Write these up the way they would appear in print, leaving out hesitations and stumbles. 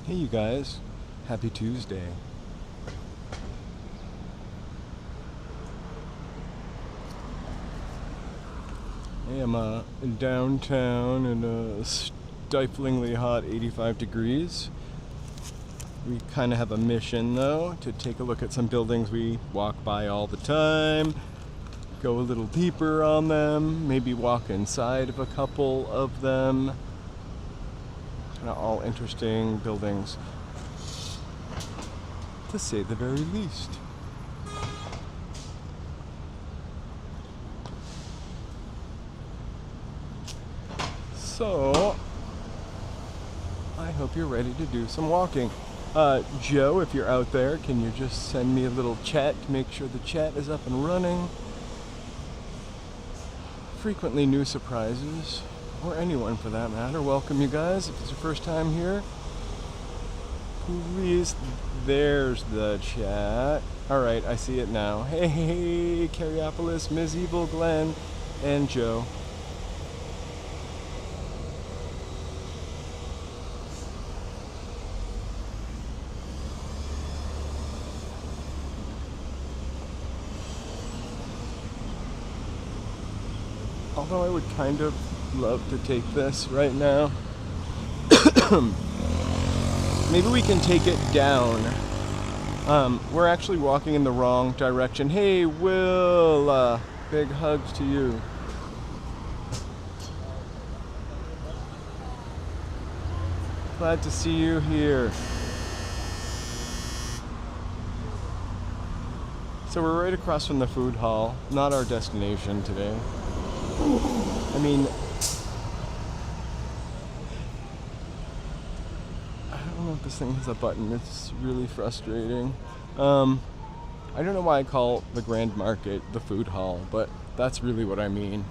Hey you guys, happy Tuesday. Hey, I'm in downtown in a stiflingly hot 85 degrees. We kind of have a mission though, to take a look at some buildings we walk by all the time, go a little deeper on them, maybe walk inside of a couple of them. Kind of all interesting buildings, to say the very least. So, I hope you're ready to do some walking. Joe, if you're out there, can you just send me a little chat to make sure the chat is up and running? Frequently new surprises, or anyone for that matter. Welcome you guys. If it's your first time here, please, there's the chat. Alright, I see it now. Hey, Cariopolis, Ms. Evil, Glenn, and Joe. Although I would kind of love to take this right now. Maybe we can take it down. We're actually walking in the wrong direction. Hey, Will, big hugs to you. Glad to see you here. So we're right across from the food hall. Not our destination today. I mean, I don't know if this thing has a button. It's really frustrating. I don't know why I call the Grand Market the food hall, but that's really what I mean.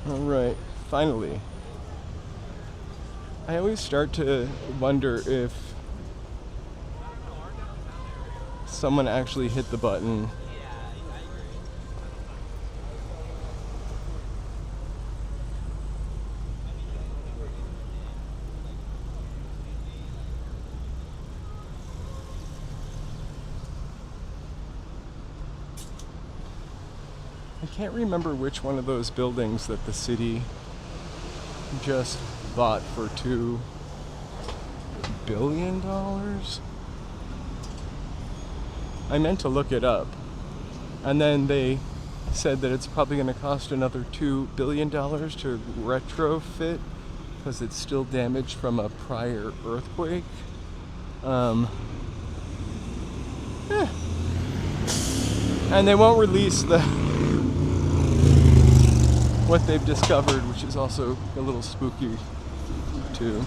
Alright, finally. I always start to wonder if someone actually hit the button. I can't remember which one of those buildings that the city just bought for $2 billion. I meant to look it up, and then they said that it's probably going to cost another $2 billion to retrofit because it's still damaged from a prior earthquake. And they won't release what they've discovered, which is also a little spooky too.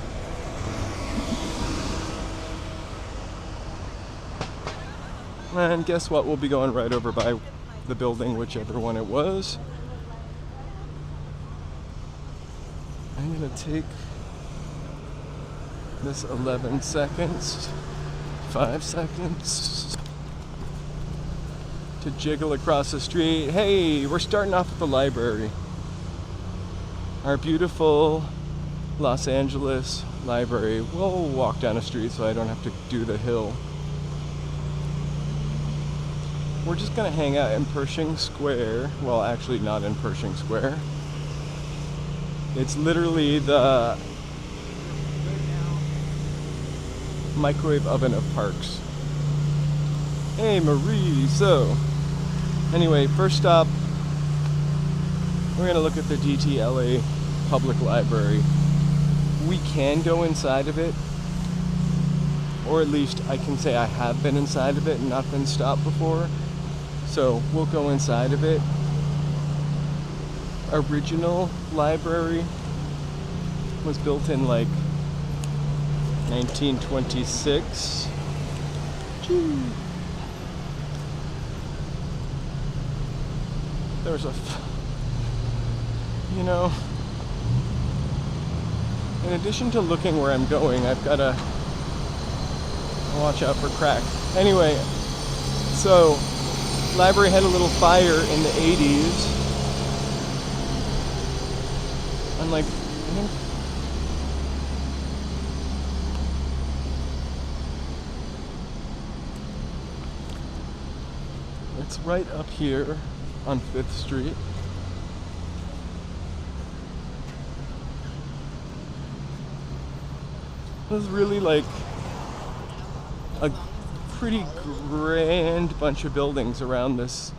And guess what? We'll be going right over by the building, whichever one it was. I'm gonna take this 11 seconds, 5 seconds to jiggle across the street. Hey, we're starting off at the library. Our beautiful Los Angeles library. We'll walk down a street so I don't have to do the hill. We're just gonna hang out in Pershing Square. Well, actually not in Pershing Square. It's literally the microwave oven of parks. Hey Marie, so anyway, first stop, we're going to look at the Dtla public library. We can go inside of it, or at least I can say I have been inside of it and not been stopped before. So we'll go inside of it. Original library was built in like 1926. There's a you know, in addition to looking where I'm going, I've got to watch out for crack. Anyway, so library had a little fire in the 80s. And like, I think it's right up here on 5th Street. This is really like a pretty grand bunch of buildings around this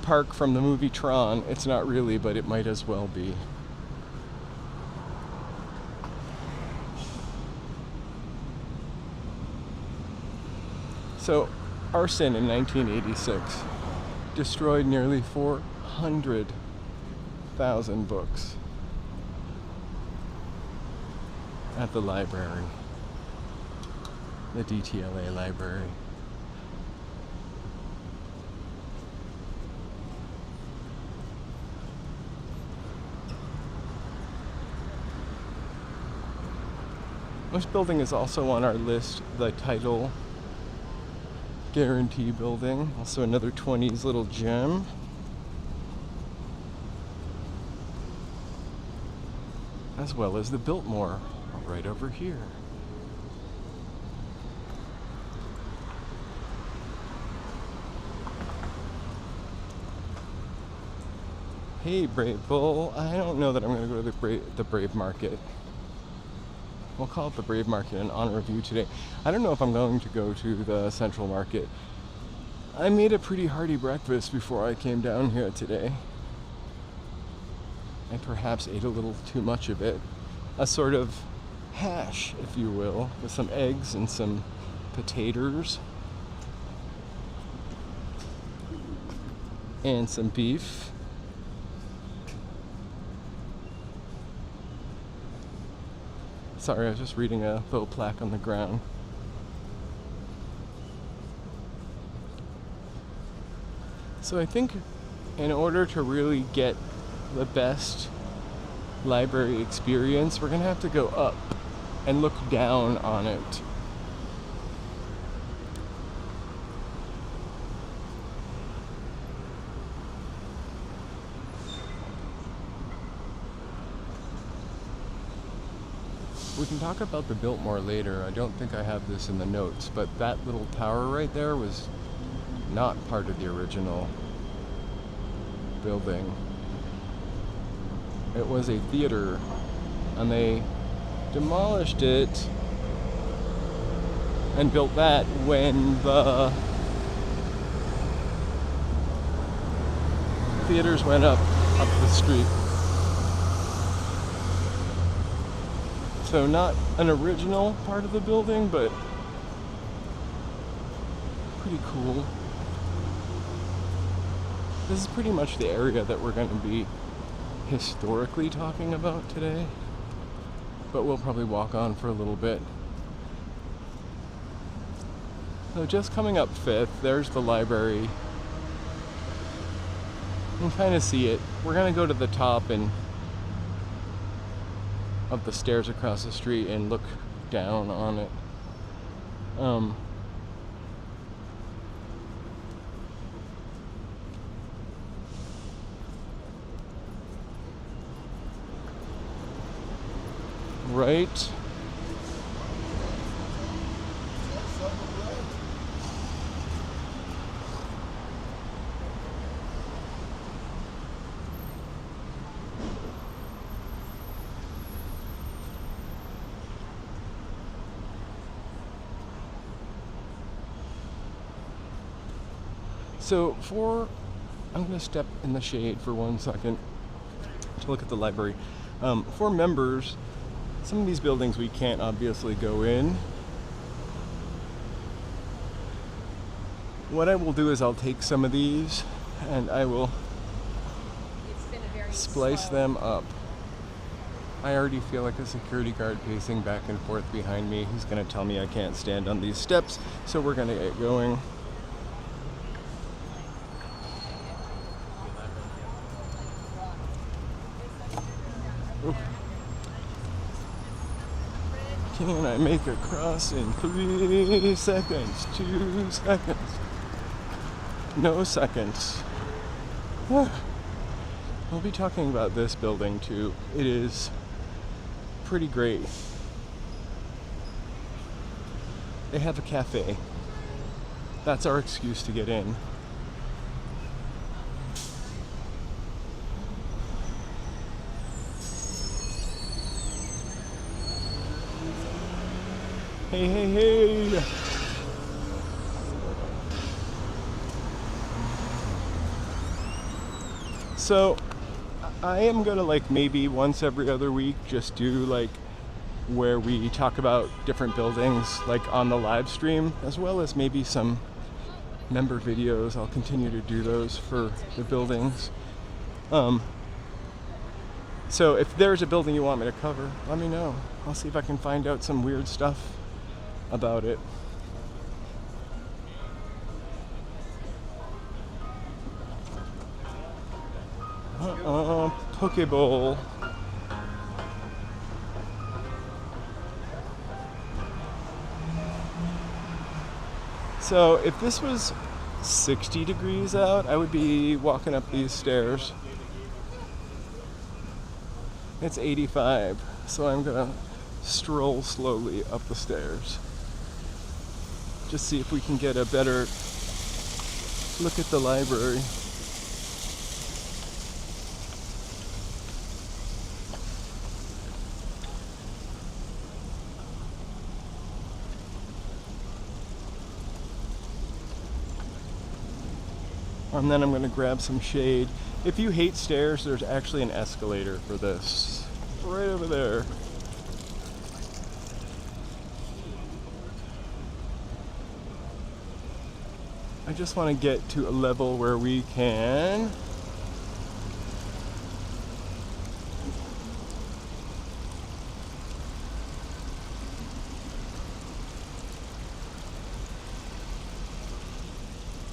park from the movie Tron. It's not really, but it might as well be. So, arson in 1986 destroyed nearly 400,000 books at the library, the Dtla library. This building is also on our list, the title guarantee building, also another 20s little gem. As well as the Biltmore right over here. Hey Brave Bull, I don't know that I'm going to go to the Brave Market. We'll call it the Brave Market in honor of you today. I don't know if I'm going to go to the Central Market. I made a pretty hearty breakfast before I came down here today. And perhaps ate a little too much of it. A sort of hash, if you will, with some eggs and some potatoes. And some beef. Sorry, I was just reading a little plaque on the ground. So I think in order to really get the best library experience, we're going to have to go up and look down on it. We can talk about the Biltmore later. I don't think I have this in the notes, but that little tower right there was not part of the original building. It was a theater, and they demolished it and built that when the theaters went up the street. So not an original part of the building, but pretty cool. This is pretty much the area that we're going to be historically talking about today, but we'll probably walk on for a little bit. So just coming up 5th, there's the library. You can kind of see it. We're going to go to the top and up the stairs across the street and look down on it. Right. So I'm going to step in the shade for 1 second to look at the library. For members, some of these buildings we can't obviously go in. What I will do is I'll take some of these and I will splice them up. I already feel like a security guard pacing back and forth behind me. He's going to tell me I can't stand on these steps, so we're going to get going. Ooh. Can I make a cross in 3 seconds? 2 seconds? No seconds. We'll be talking about this building too. It is pretty great. They have a cafe. That's our excuse to get in. Hey, hey, hey! So, I am gonna like maybe once every other week just do like where we talk about different buildings like on the live stream, as well as maybe some member videos. I'll continue to do those for the buildings. So if there's a building you want me to cover, let me know. I'll see if I can find out some weird stuff about it. Pokeball. So if this was 60 degrees out, I would be walking up these stairs. It's 85, so I'm gonna stroll slowly up the stairs. Just see if we can get a better look at the library. And then I'm going to grab some shade. If you hate stairs, there's actually an escalator for this. Right over there. I just want to get to a level where we can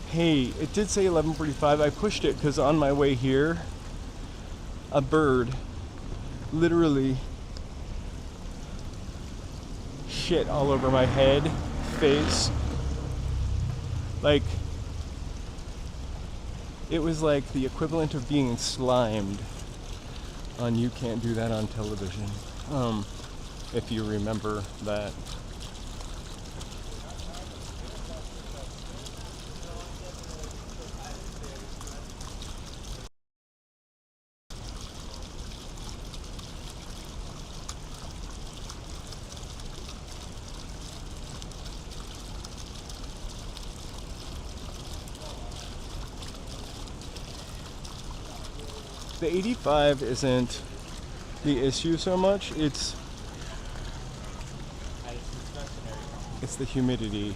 Hey, it did say 11:45. I pushed it because on my way here, a bird literally shit all over my head, face. Like, it was like the equivalent of being slimed on You Can't Do That on Television. If you remember that. The 85 isn't the issue so much, it's the humidity.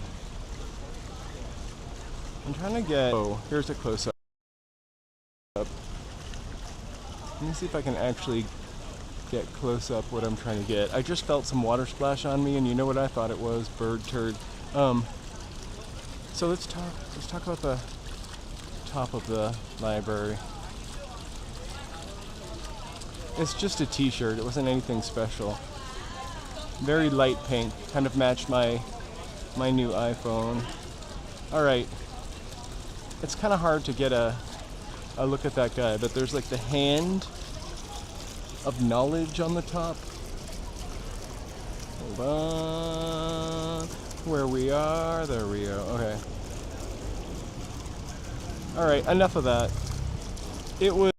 I'm trying to get, oh, here's a close-up. Let me see if I can actually get close up what I'm trying to get. I just felt some water splash on me, and you know what I thought it was? Bird turd. So let's talk about the top of the library. It's just a t-shirt, it wasn't anything special. Very light pink, kind of matched my new iPhone. Alright, it's kind of hard to get a look at that guy, but there's like the hand of knowledge on the top. Hold on, where we are, there we go, okay. Alright, enough of that. It was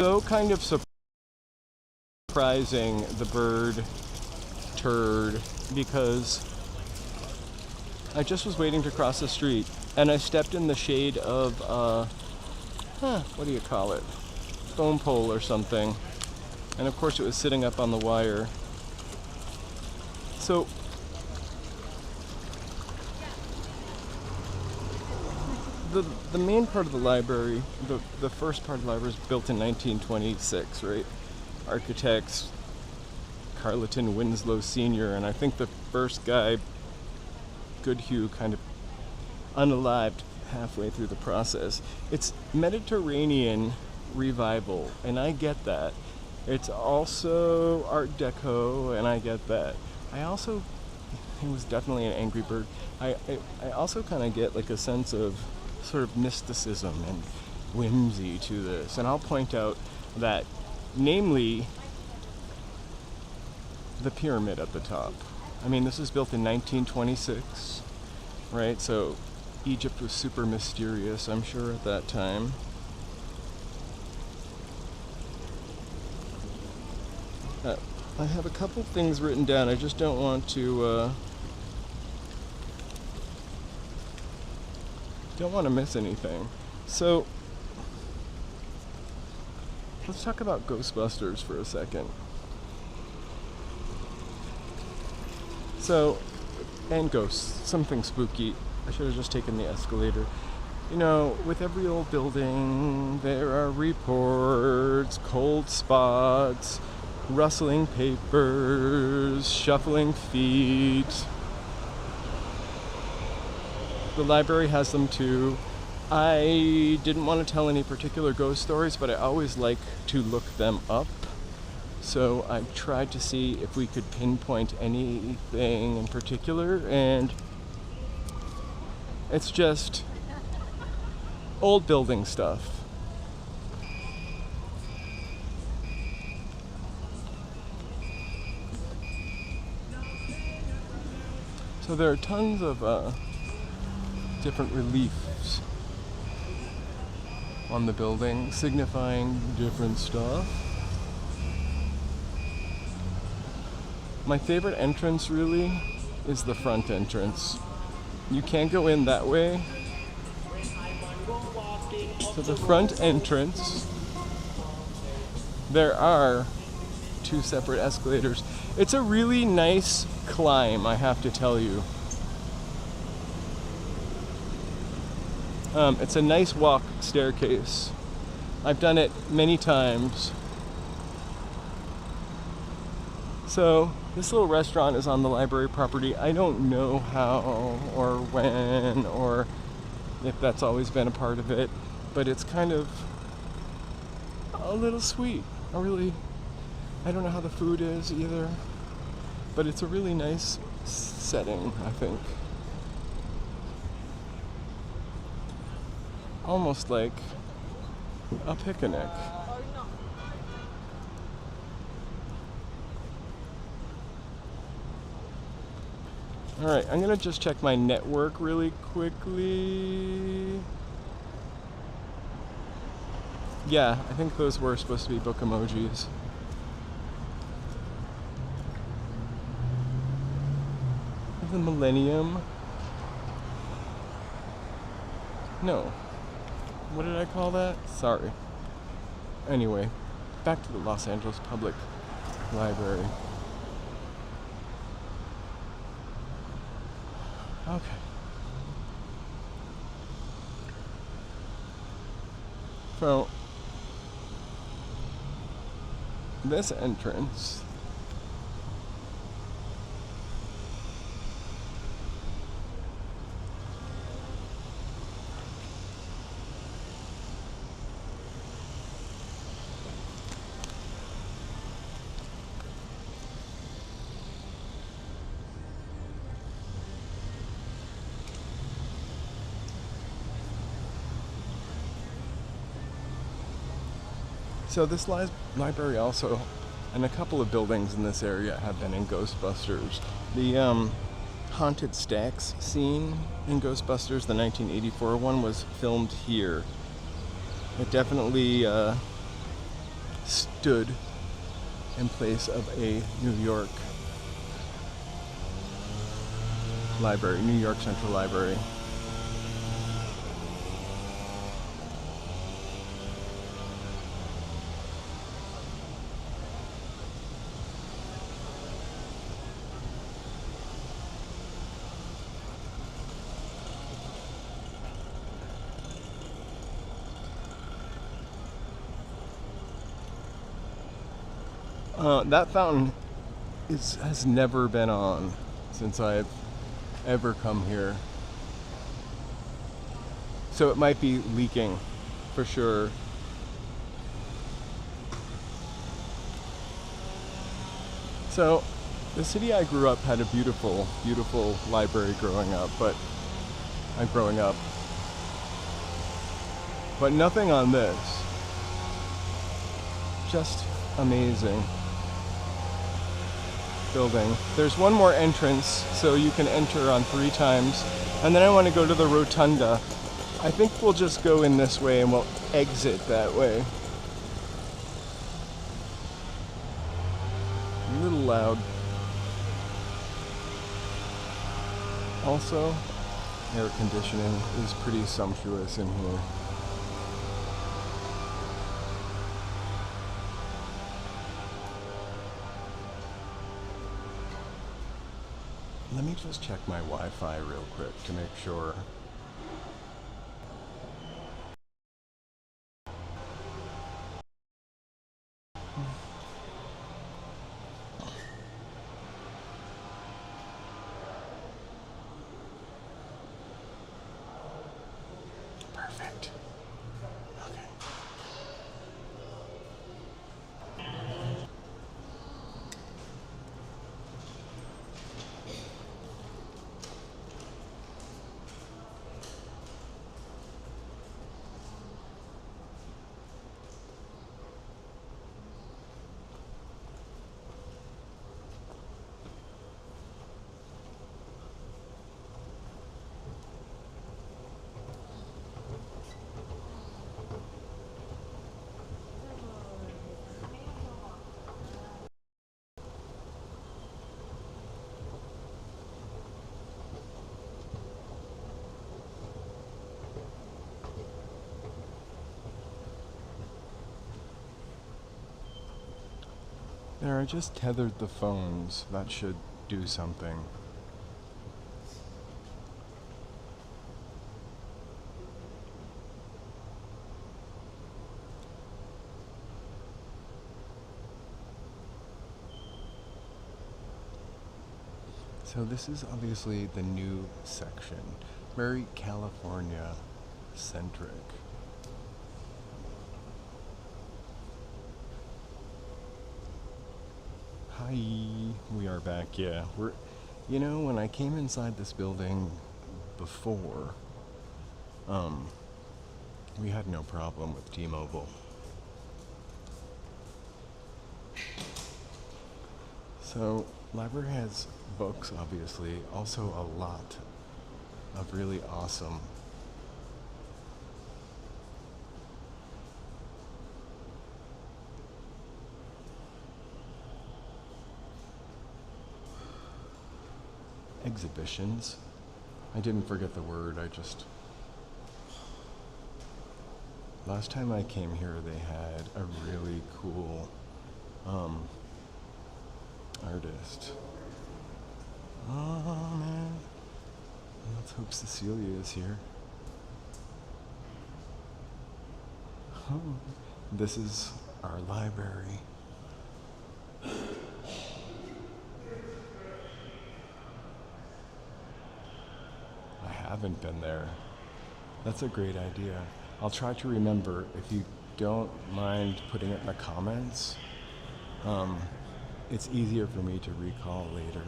so kind of surprising, the bird turd, because I just was waiting to cross the street and I stepped in the shade of what do you call it, phone pole or something, and of course it was sitting up on the wire. So the main part of the library, the first part of the library was built in 1926, right? Architects Carleton Winslow Sr., and I think the first guy, Goodhue, kind of unalived halfway through the process. It's Mediterranean revival, and I get that. It's also Art Deco, and I get that. It was definitely an Angry Bird. I also kind of get like a sense of sort of mysticism and whimsy to this. And I'll point out that, namely, the pyramid at the top. I mean, this was built in 1926, right? So Egypt was super mysterious, I'm sure, at that time. I have a couple things written down. I just don't want to miss anything. So let's talk about Ghostbusters for a second. So, and ghosts, something spooky. I should have just taken the escalator. You know, with every old building, there are reports, cold spots, rustling papers, shuffling feet. The library has them too. I didn't want to tell any particular ghost stories, but I always like to look them up. So I tried to see if we could pinpoint anything in particular, and it's just old building stuff. So there are tons of different reliefs on the building signifying different stuff. My favorite entrance really is the front entrance. You can't go in that way. So the front entrance, there are 2 separate escalators. It's a really nice climb, I have to tell you. It's a nice walk staircase. I've done it many times. So this little restaurant is on the library property. I don't know how or when or if that's always been a part of it, but it's kind of a little sweet. I don't know how the food is either, but it's a really nice setting, I think. Almost like a picnic. Alright, I'm gonna just check my network really quickly. Yeah, I think those were supposed to be book emojis. The Millennium. No. What did I call that? Sorry. Anyway, back to the Los Angeles Public Library. Okay. So, this entrance So this library also, and a couple of buildings in this area have been in Ghostbusters. The haunted stacks scene in Ghostbusters, the 1984 one, was filmed here. It definitely stood in place of a New York library, New York Central Library. That fountain has never been on since I've ever come here. So it might be leaking, for sure. So, the city I grew up had a beautiful, beautiful library growing up, but nothing on this. Just amazing building. There's one more entrance, so you can enter on 3 times. And then I want to go to the rotunda. I think we'll just go in this way and we'll exit that way. A little loud. Also, air conditioning is pretty sumptuous in here. Let me just check my Wi-Fi real quick to make sure. Perfect. Okay. There, I just tethered the phones. That should do something. So this is obviously the new section. Very California centric. Hi, we are back. Yeah, when I came inside this building before, we had no problem with T-Mobile. So, library has books, obviously, also a lot of really awesome exhibitions. I didn't forget the word, last time I came here they had a really cool artist. Oh man. Let's hope Cecilia is here. This is our library. I haven't been there. That's a great idea. I'll try to remember. If you don't mind putting it in the comments, it's easier for me to recall later.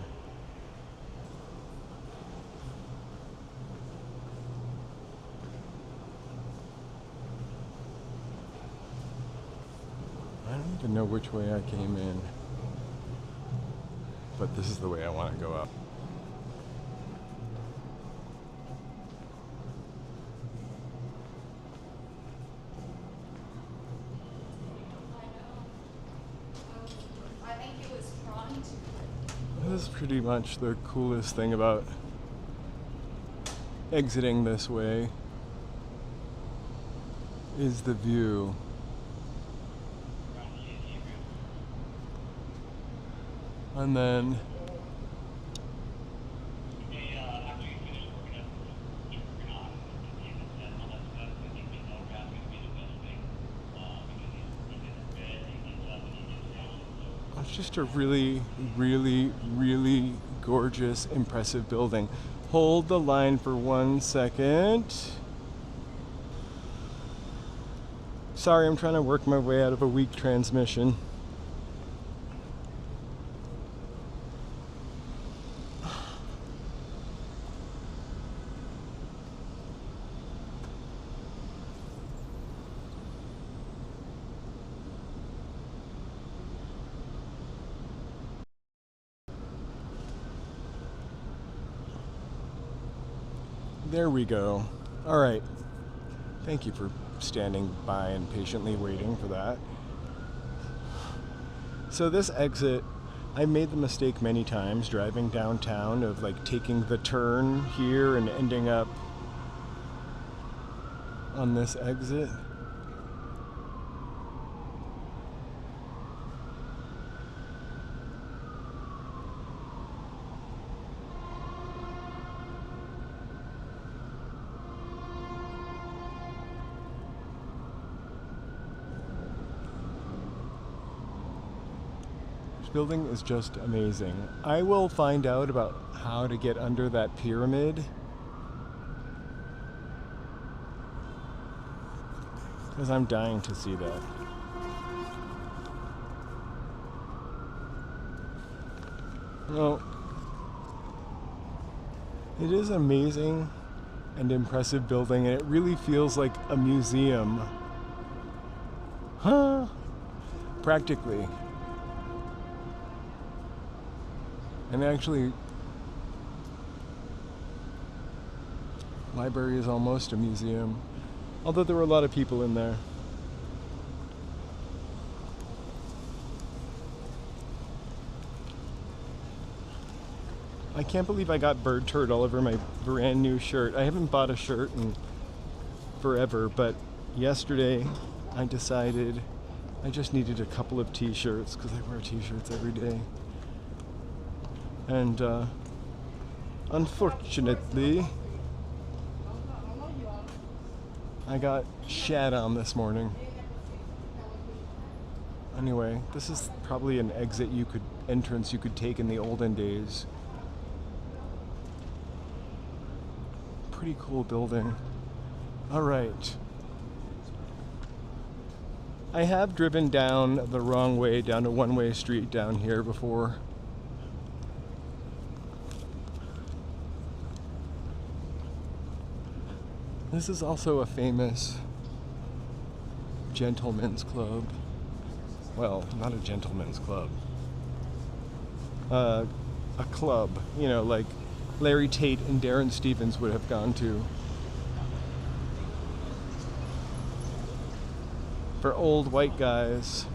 I don't even know which way I came in, but this is the way I want to go up. This is pretty much the coolest thing about exiting this way is the view. And then it's just a really, really, really gorgeous, impressive building. Hold the line for 1 second. Sorry, I'm trying to work my way out of a weak transmission. There we go. All right. Thank you for standing by and patiently waiting for that. So this exit, I made the mistake many times driving downtown of like taking the turn here and ending up on this exit. Building is just amazing. I will find out about how to get under that pyramid, because I'm dying to see that. Well, it is amazing and impressive building, and it really feels like a museum. Huh? Practically. And actually, library is almost a museum, although there were a lot of people in there. I can't believe I got bird turd all over my brand new shirt. I haven't bought a shirt in forever, but yesterday I decided I just needed a couple of t-shirts because I wear t-shirts every day. And unfortunately, I got shat on this morning. Anyway, this is probably an entrance you could take in the olden days. Pretty cool building. All right. I have driven down the wrong way, down a one-way street down here before. This is also a famous gentleman's club. Well, not a gentleman's club. A club, you know, like Larry Tate and Darren Stevens would have gone to. For old white guys.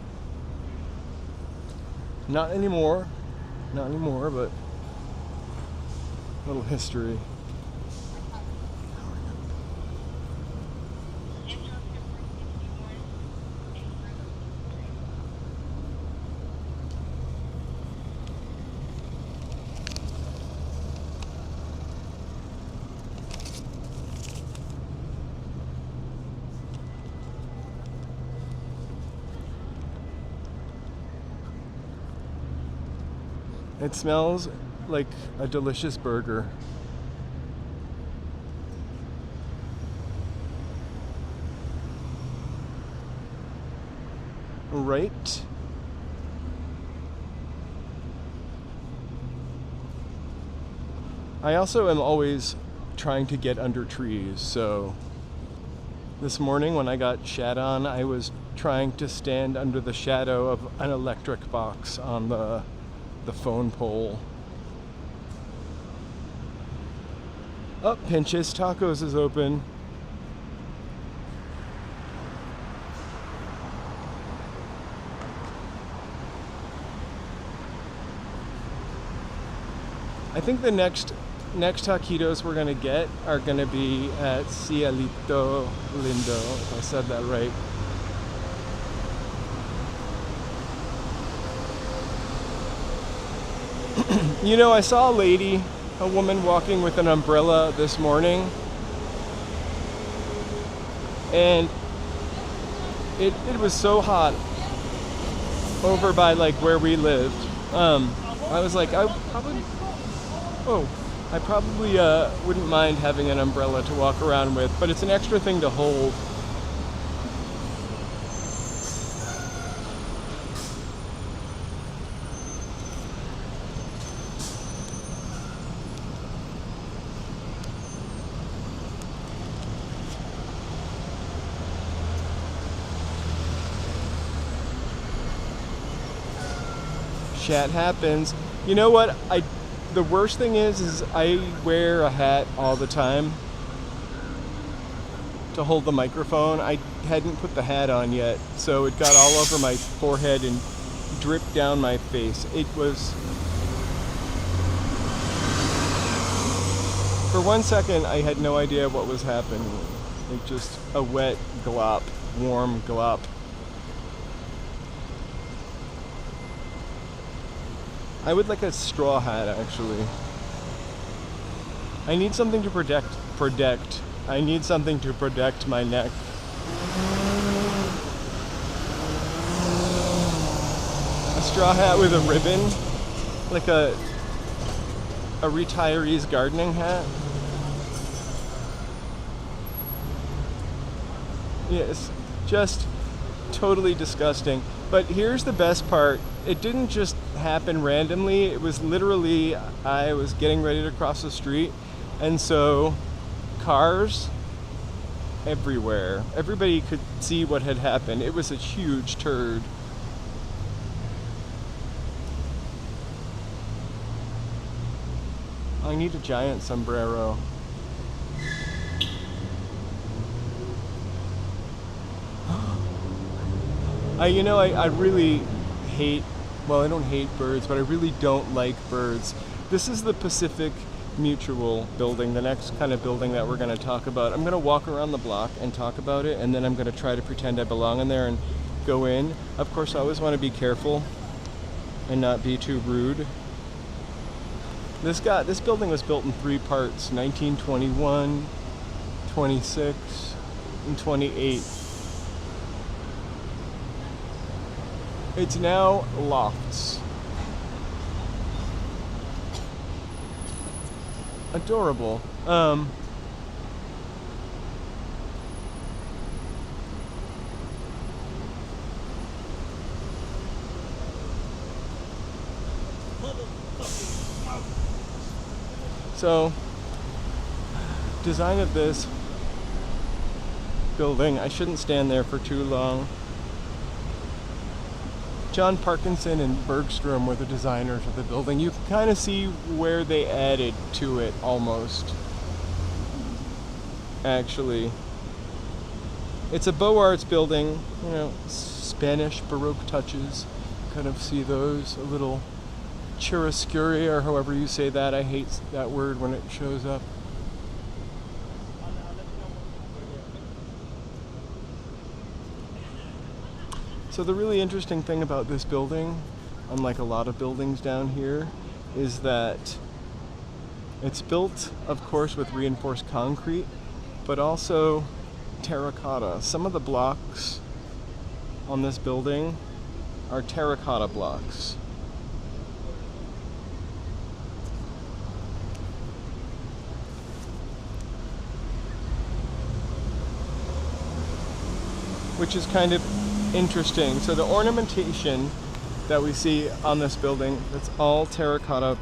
Not anymore, but a little history. It smells like a delicious burger. Right? I also am always trying to get under trees, so this morning when I got shat on, I was trying to stand under the shadow of an electric box on the phone pole. Oh, Pinch's Tacos is open. I think the next taquitos we're gonna get are gonna be at Cielito Lindo, if I said that right. You know, I saw a woman walking with an umbrella this morning, and it was so hot over by like where we lived. I was like, I probably wouldn't mind having an umbrella to walk around with, but it's an extra thing to hold. Shat happens. You know what? The worst thing is I wear a hat all the time, to hold the microphone. I hadn't put the hat on yet, so it got all over my forehead and dripped down my face. It was... For 1 second, I had no idea what was happening. Like just a wet glop, warm glop. I would like a straw hat, actually. I need something to protect. I need something to protect my neck. A straw hat with a ribbon, like a retiree's gardening hat. Yes, just totally disgusting. But here's the best part. It didn't just happen randomly. It was literally, I was getting ready to cross the street, and so cars everywhere. Everybody could see what had happened. It was a huge turd. I need a giant sombrero. I really hate, well, I don't hate birds, but I really don't like birds. This is the PacMutual Building, the next kind of building that we're going to talk about. I'm going to walk around the block and talk about it, and then I'm going to try to pretend I belong in there and go in. Of course, I always want to be careful and not be too rude. This building was built in 3 parts, 1921, 26, and 28. It's now lofts. Adorable. So, design of this building, I shouldn't stand there for too long. John Parkinson and Bergstrom were the designers of the building. You can kind of see where they added to it almost. Actually, it's a Beaux-Arts building, Spanish Baroque touches. Kind of see those, a little chiaroscuro, or however you say that. I hate that word when it shows up. So the really interesting thing about this building, unlike a lot of buildings down here, is that it's built, of course, with reinforced concrete, but also terracotta. Some of the blocks on this building are terracotta blocks. Which is kind of interesting. So the ornamentation that we see on this building, it's all terracotta,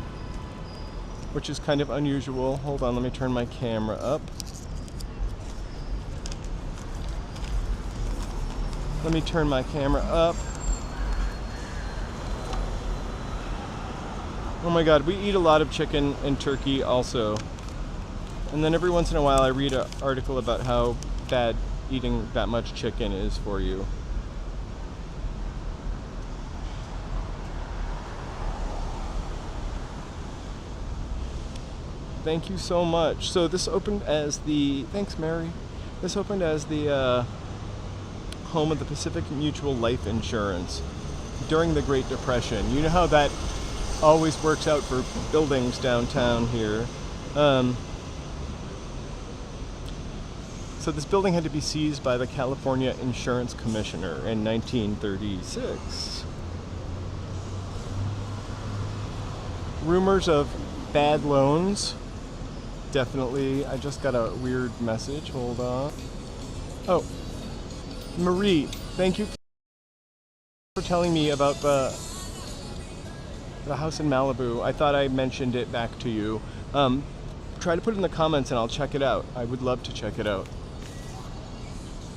which is kind of unusual. Hold on, let me turn my camera up. Let me turn my camera up. Oh my god, we eat a lot of chicken and turkey also. And then every once in a while I read an article about how bad eating that much chicken is for you. Thank you so much. So this opened as the, thanks Mary. This opened as the home of the Pacific Mutual Life Insurance during the Great Depression. You know how that always works out for buildings downtown here. So this building had to be seized by the California Insurance Commissioner in 1936. Rumors of bad loans. Definitely. I just got a weird message. Hold on. Oh, Marie, thank you for telling me about the house in Malibu. I thought I mentioned it back to you. Try to put it in the comments and I'll check it out. I would love to check it out.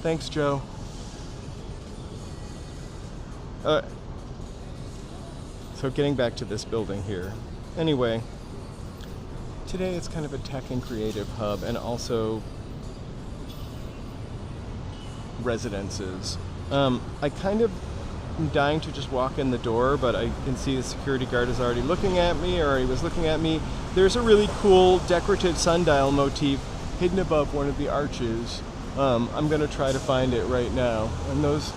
Thanks, Joe. So getting back to this building here. Anyway, today it's kind of a tech and creative hub, and also residences. I kind of am dying to just walk in the door, but I can see the security guard is already looking at me, or he was looking at me. There's a really cool decorative sundial motif hidden above one of the arches. I'm gonna try to find it right now. And those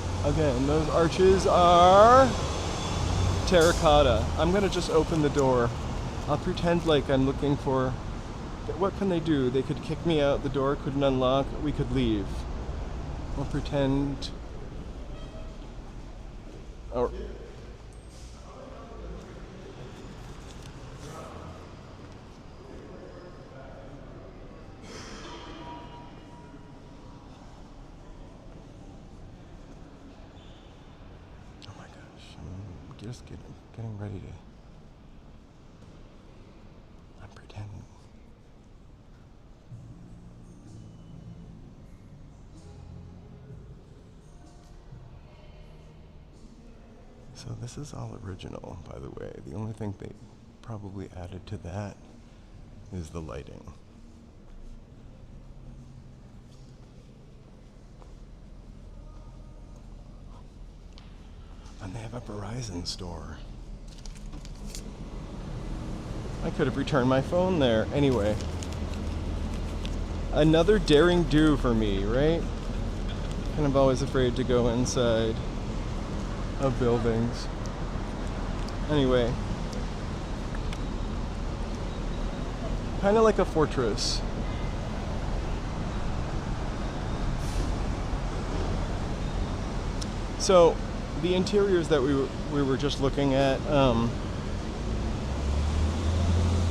arches are terracotta. I'm gonna just open the door. I'll pretend like I'm looking for... What can they do? They could kick me out, the door couldn't unlock, we could leave. I'll pretend... Oh. Oh my gosh, I'm just getting ready to... I'm pretending. So this is all original, by the way. The only thing they probably added to that is the lighting. And they have a Verizon store. I could have returned my phone there. Anyway. Another daring do for me, right? Kind of always afraid to go inside of buildings. Anyway. Kind of like a fortress. So, the interiors that we were just looking at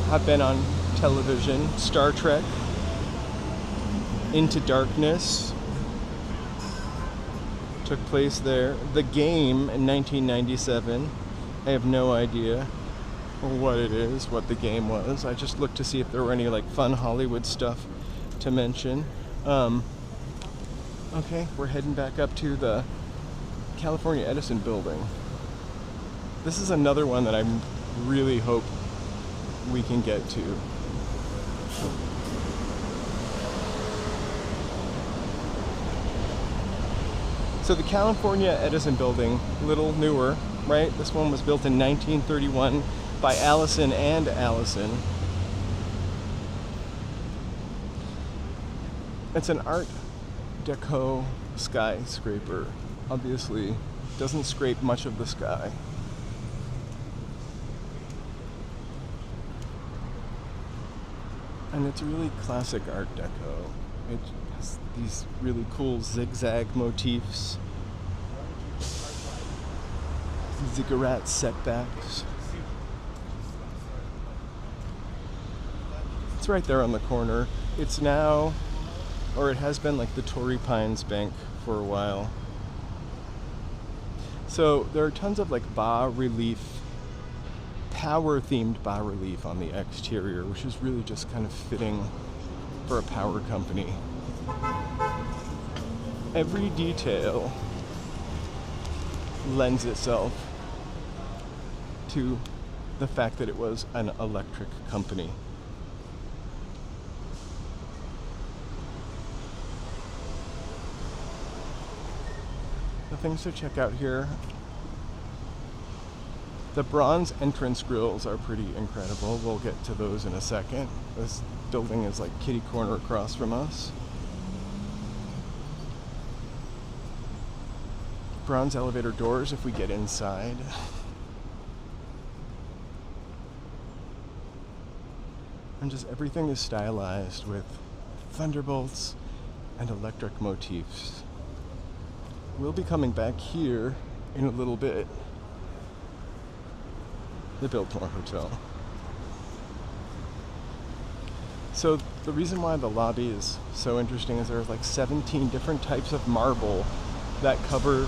have been on television. Star Trek, Into Darkness took place there. The Game in 1997. I have no idea what it is, what the game was. I just looked to see if there were any like fun Hollywood stuff to mention. Okay, we're heading back up to the California Edison building. This is another one that I really hope we can get to. So the California Edison building, a little newer, right? This one was built in 1931 by Allison and Allison. It's an Art Deco skyscraper. Obviously, doesn't scrape much of the sky. And it's really classic Art Deco. It has these really cool zigzag motifs, ziggurat setbacks. It's right there on the corner. It's now, or it has been, like the Torrey Pines Bank for a while. So there are tons of like bas-relief, power-themed bas-relief on the exterior, which is really just kind of fitting for a power company. Every detail lends itself to the fact that it was an electric company. The things to check out here. The bronze entrance grills are pretty incredible. We'll get to those in a second. This building is like kitty corner across from us. Bronze elevator doors if we get inside. And just everything is stylized with thunderbolts and electric motifs. We'll be coming back here in a little bit. The Biltmore Hotel. So the reason why the lobby is so interesting is there's like 17 different types of marble that cover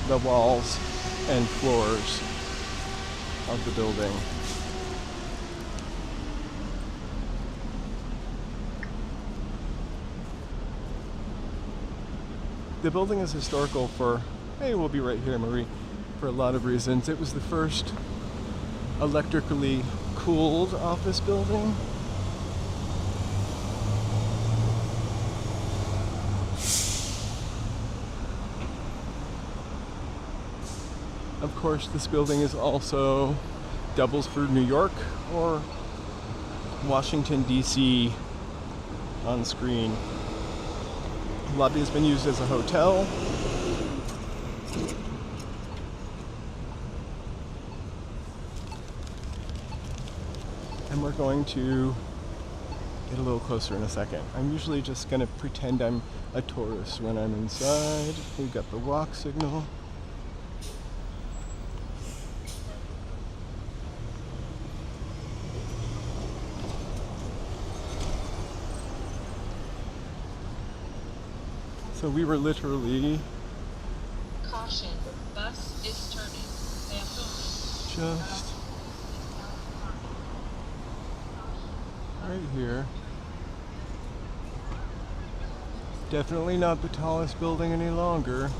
the walls and floors of the building. The building is historical for, hey, we'll be right here, Marie, for a lot of reasons. It was the first electrically cooled office building. Of course, this building is also doubles for New York or Washington, D.C. on screen. The lobby has been used as a hotel. And we're going to get a little closer in a second. I'm usually just going to pretend I'm a tourist when I'm inside. We've got the walk signal. So we were literally caution, bus is turning. Just right here. Definitely not the tallest building any longer.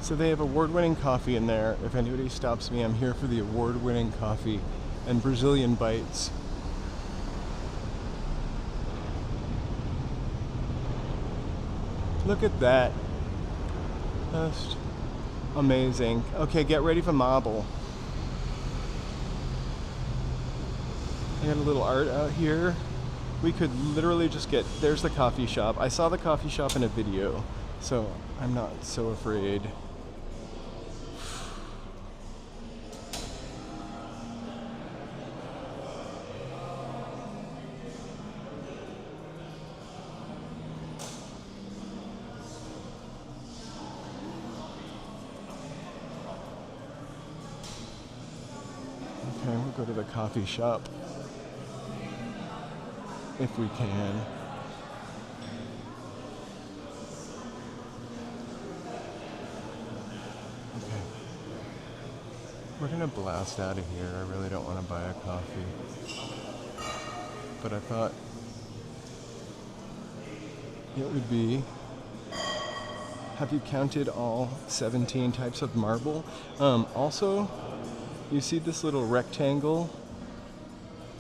So they have award-winning coffee in there. If anybody stops me, I'm here for the award-winning coffee and Brazilian bites. Look at that. Just amazing. Okay, get ready for marble. I got a little art out here. We could literally just get, there's the coffee shop. I saw the coffee shop in a video, so I'm not so afraid. Okay, we'll go to the coffee shop if we can. Okay. We're gonna blast out of here. I really don't want to buy a coffee. But I thought it would be, have you counted all 17 types of marble? Also, you see this little rectangle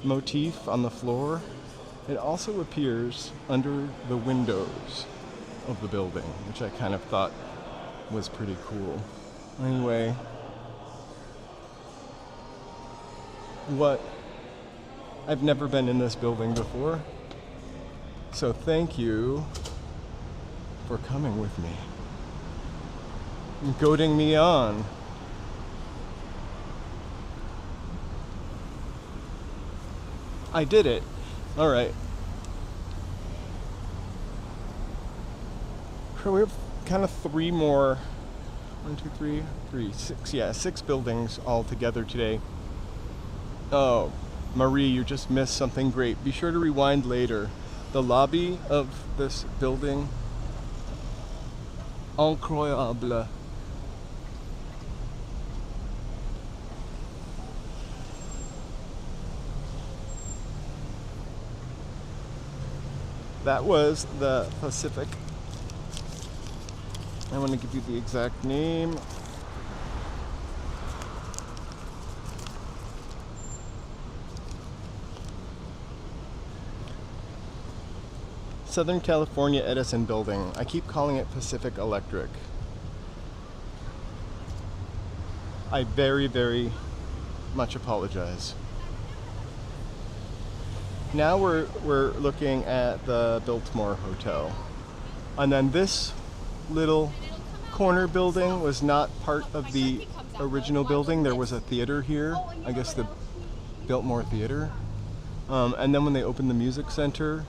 motif on the floor? It also appears under the windows of the building, which I kind of thought was pretty cool. Anyway, I've never been in this building before, so thank you for coming with me and goading me on. I did it. All right. So we have kind of three more. 1, 2, 3, 3, 6. Yeah, 6 buildings all together today. Oh, Marie, you just missed something great. Be sure to rewind later. The lobby of this building, incroyable. That was the Pacific. I want to give you the exact name. Southern California Edison building. I keep calling it Pacific Electric. I very, very much apologize. Now we're looking at the Biltmore Hotel. And then this little corner building was not part of the original building. There was a theater here, I guess the Biltmore Theater. And then when they opened the music center,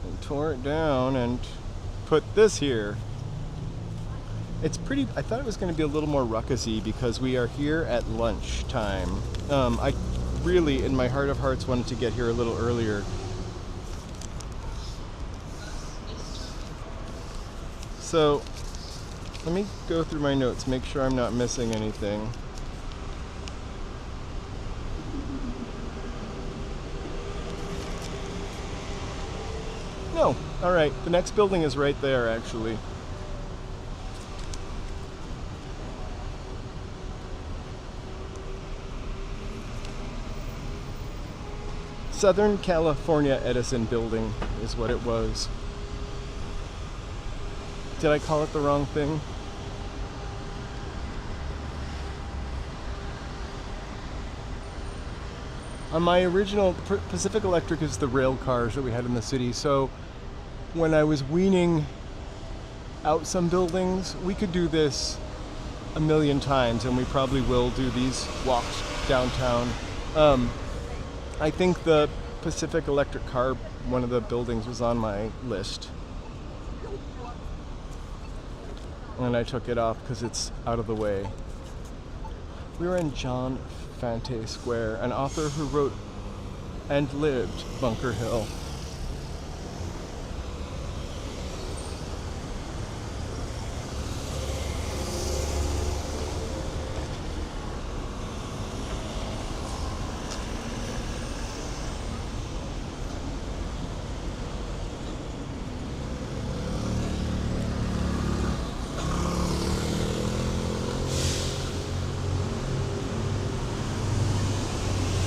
they tore it down and put this here. It's pretty, I thought it was going to be a little more ruckusy because we are here at lunchtime. I really, in my heart of hearts, wanted to get here a little earlier. So, let me go through my notes, make sure I'm not missing anything. No, alright, the next building is right there, actually. Southern California Edison building is what it was. Did I call it the wrong thing? On my original, Pacific Electric is the rail cars that we had in the city. So when I was weaning out some buildings, we could do this a million times, and we probably will do these walks downtown. I think the Pacific Electric car, one of the buildings, was on my list. And I took it off because it's out of the way. We were in John Fante Square, an author who wrote and lived Bunker Hill.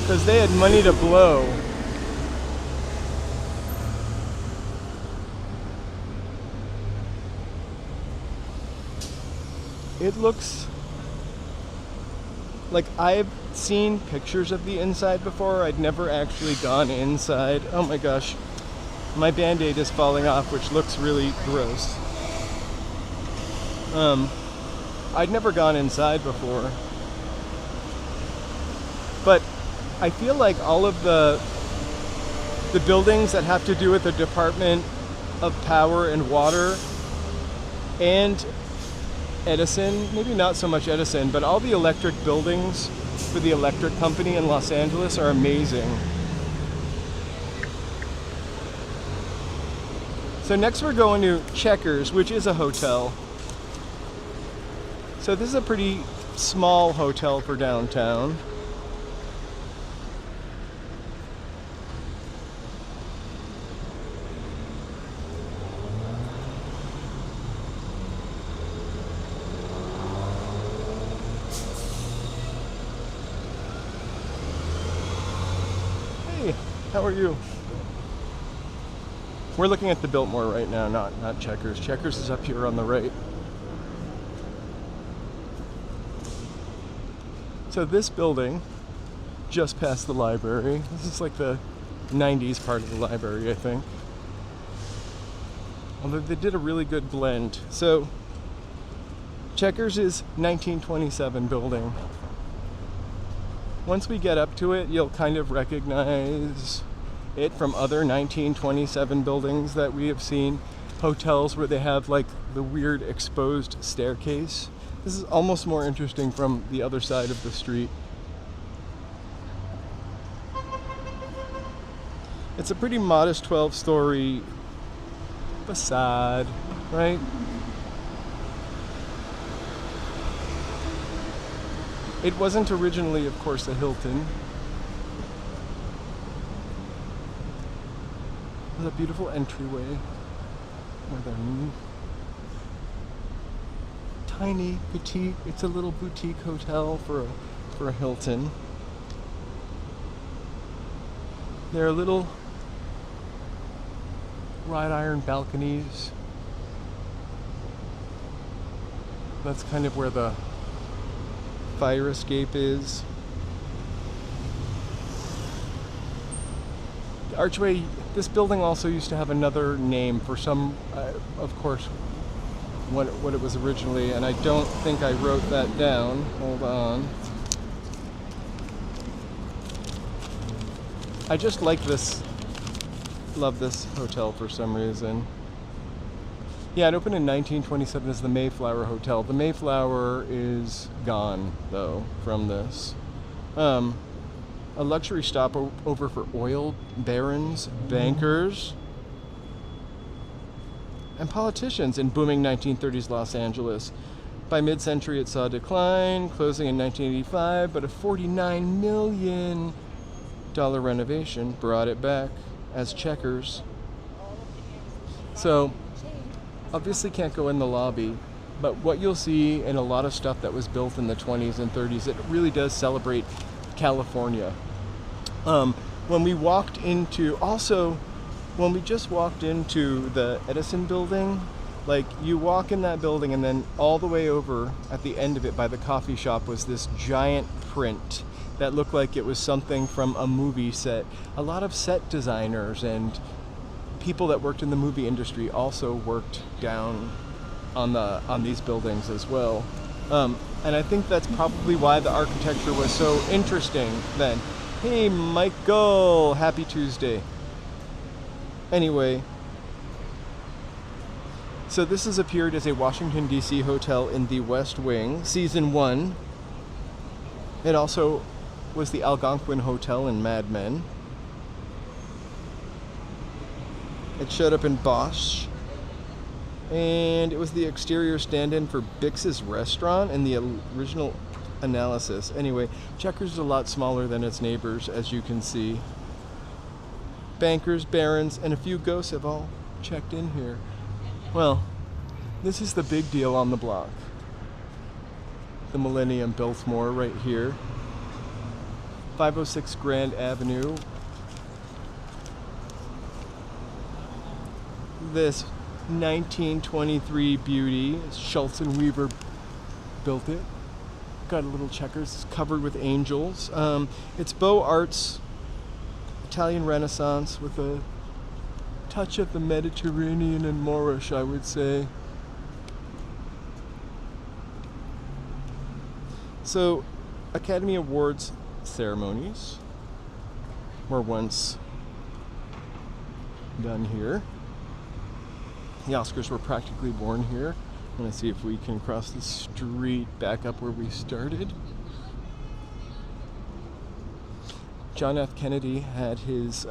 Because they had money to blow. It looks like I've seen pictures of the inside before. I'd never actually gone inside. Oh my gosh. My Band-Aid is falling off, which looks really gross. I'd never gone inside before. But I feel like all of the buildings that have to do with the Department of Power and Water and Edison, maybe not so much Edison, but all the electric buildings for the electric company in Los Angeles are amazing. So next we're going to Checkers, which is a hotel. So this is a pretty small hotel for downtown. How are you? We're looking at the Biltmore right now, not Checkers. Checkers is up here on the right. So this building, just past the library, this is like the 90s part of the library, I think. Although they did a really good blend. So Checkers is 1927 building. Once we get up to it, you'll kind of recognize it from other 1927 buildings that we have seen. Hotels where they have like the weird exposed staircase. This is almost more interesting from the other side of the street. It's a pretty modest 12-story facade, right? It wasn't originally, of course, a Hilton. There's a beautiful entryway with a tiny, petite, it's a little boutique hotel for a Hilton. There are little wrought iron balconies. That's kind of where the fire escape is. The archway, this building also used to have another name for some, of course, what it was originally, and I don't think I wrote that down. Hold on. I just like this, love this hotel for some reason. Yeah, it opened in 1927 as the Mayflower Hotel. The Mayflower is gone, though, from this. A luxury stopover for oil barons, bankers, and politicians in booming 1930s Los Angeles. By mid-century, it saw a decline, closing in 1985, but a $49 million renovation brought it back as Checkers. So, obviously can't go in the lobby, but what you'll see in a lot of stuff that was built in the 20s and 30s, it really does celebrate California. when we walked into, also, when we just walked into the Edison building, like you walk in that building and then all the way over at the end of it by the coffee shop was this giant print that looked like it was something from a movie set. A lot of set designers and people that worked in the movie industry also worked down on these buildings as well. And I think that's probably why the architecture was so interesting then. Hey Michael, happy Tuesday. Anyway, so this has appeared as a Washington DC hotel in the West Wing, season 1. It also was the Algonquin Hotel in Mad Men. It showed up in Bosch. And it was the exterior stand-in for Bix's restaurant in the original analysis. Anyway, Checkers is a lot smaller than its neighbors, as you can see. Bankers, barons, and a few ghosts have all checked in here. Well, this is the big deal on the block. The Millennium Biltmore right here. 506 Grand Avenue. This 1923 beauty. Schultz and Weaver built it. Got a little Checkers. It's covered with angels. It's Beaux-Arts, Italian Renaissance with a touch of the Mediterranean and Moorish, I would say. So, Academy Awards ceremonies were once done here. The Oscars were practically born here. I'm going to see if we can cross the street back up where we started. John F. Kennedy had his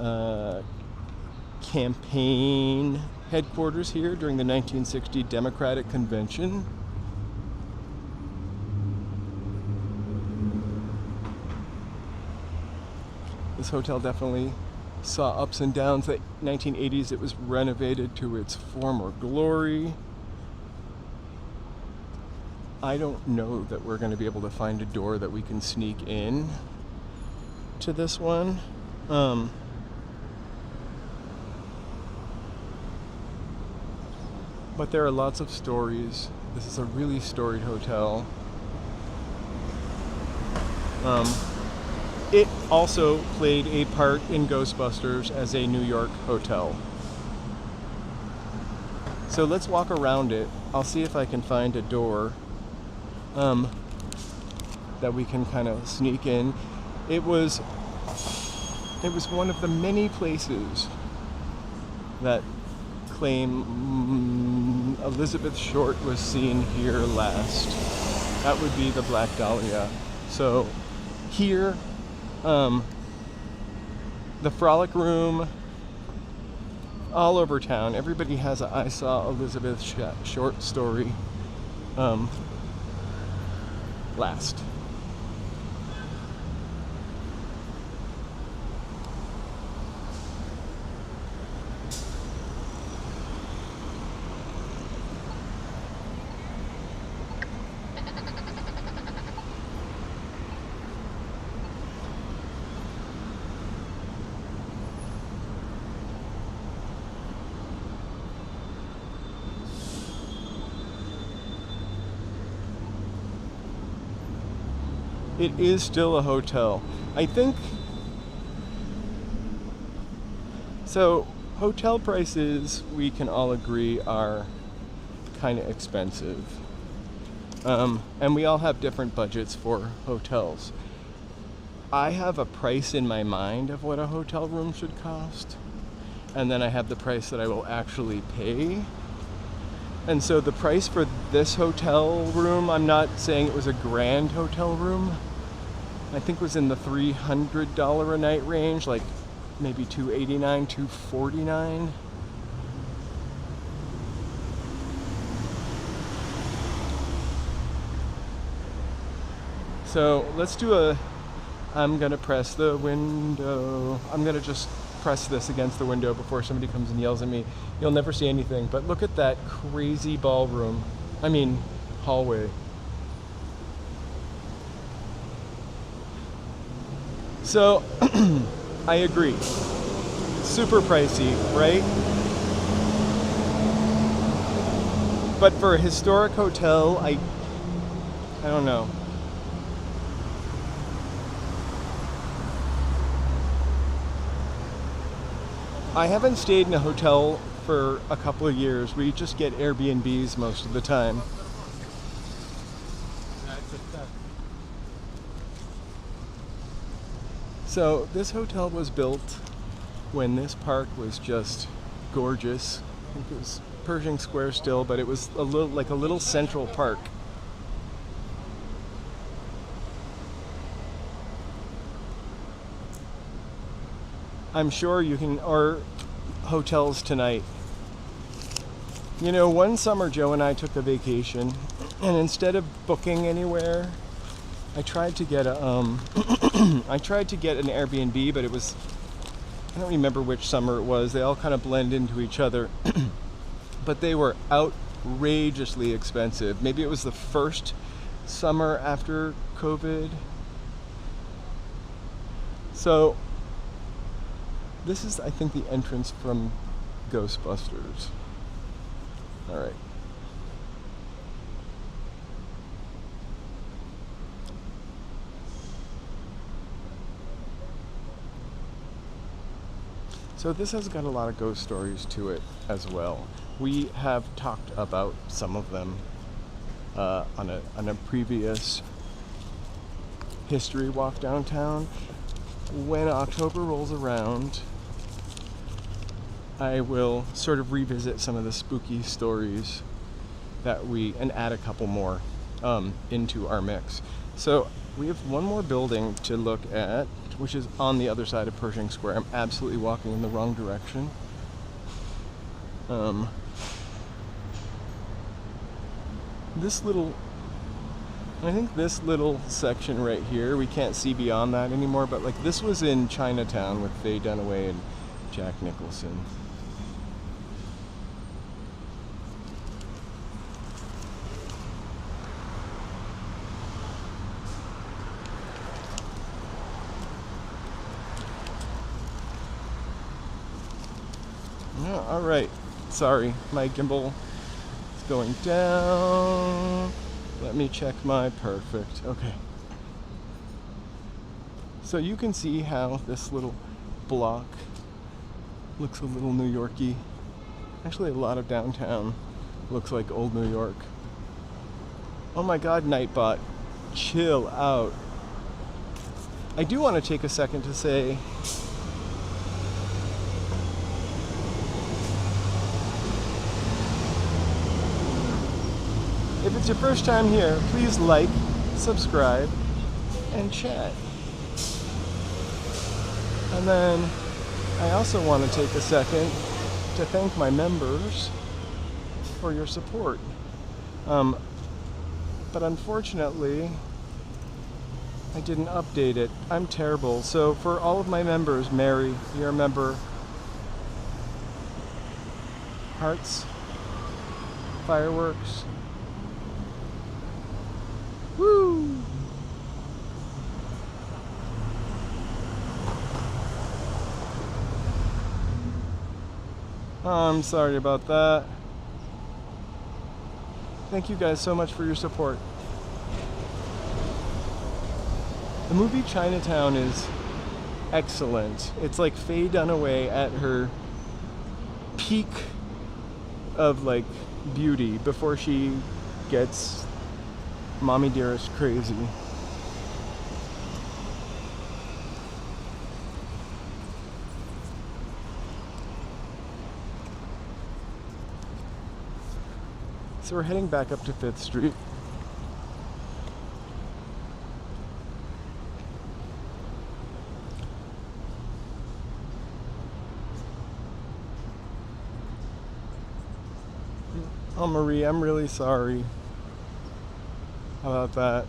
campaign headquarters here during the 1960 Democratic Convention. This hotel definitely saw ups and downs. The 1980s, it was renovated to its former glory. I don't know that we're going to be able to find a door that we can sneak in to this one. But there are lots of stories. This is a really storied hotel. It also played a part in Ghostbusters as a New York hotel. So let's walk around it. I'll see if I can find a door that we can kind of sneak in. It was one of the many places that claim Elizabeth Short was seen here last. That would be the Black Dahlia. So here, the Frolic Room, all over town, everybody has a I saw Elizabeth Short story last. It is still a hotel. I think, so hotel prices, we can all agree, are kind of expensive. And we all have different budgets for hotels. I have a price in my mind of what a hotel room should cost. And then I have the price that I will actually pay. And so the price for this hotel room, I'm not saying it was a grand hotel room. I think was in the $300 a night range, like maybe $289, $249. So let's do I'm gonna press the window. I'm gonna just press this against the window before somebody comes and yells at me. You'll never see anything, but look at that crazy ballroom. I mean, hallway. So, I agree. Super pricey, right? But for a historic hotel, I don't know. I haven't stayed in a hotel for a couple of years. We just get Airbnbs most of the time. So this hotel was built when this park was just gorgeous. It was Pershing Square still, but it was a little central park. I'm sure you can, or hotels tonight. You know, one summer Joe and I took a vacation, and instead of booking anywhere, I tried to get an Airbnb, but it was, I don't remember which summer it was. They all kind of blend into each other, but they were outrageously expensive. Maybe it was the first summer after COVID. So this is, I think, the entrance from Ghostbusters. All right. So this has got a lot of ghost stories to it as well. We have talked about some of them on a previous history walk downtown. When October rolls around, I will sort of revisit some of the spooky stories and add a couple more into our mix. So we have one more building to look at, which is on the other side of Pershing Square. I'm absolutely walking in the wrong direction. I think this little section right here, we can't see beyond that anymore, but like this was in Chinatown with Faye Dunaway and Jack Nicholson. Oh, all right, sorry, my gimbal is going down. Let me check my perfect. Okay. So you can see how this little block looks a little New York-y. Actually, a lot of downtown looks like old New York. Oh my God, Nightbot, chill out. I do want to take a second to say if it's your first time here, please like, subscribe, and chat. And then I also want to take a second to thank my members for your support. But unfortunately, I didn't update it. I'm terrible. So for all of my members, Mary, you're a member. Hearts, fireworks. Woo! I'm sorry about that. Thank you guys so much for your support. The movie Chinatown is excellent. It's like Faye Dunaway at her peak of like beauty before she gets Mommy Dearest crazy. So we're heading back up to 5th Street. Oh, Marie, I'm really sorry about that.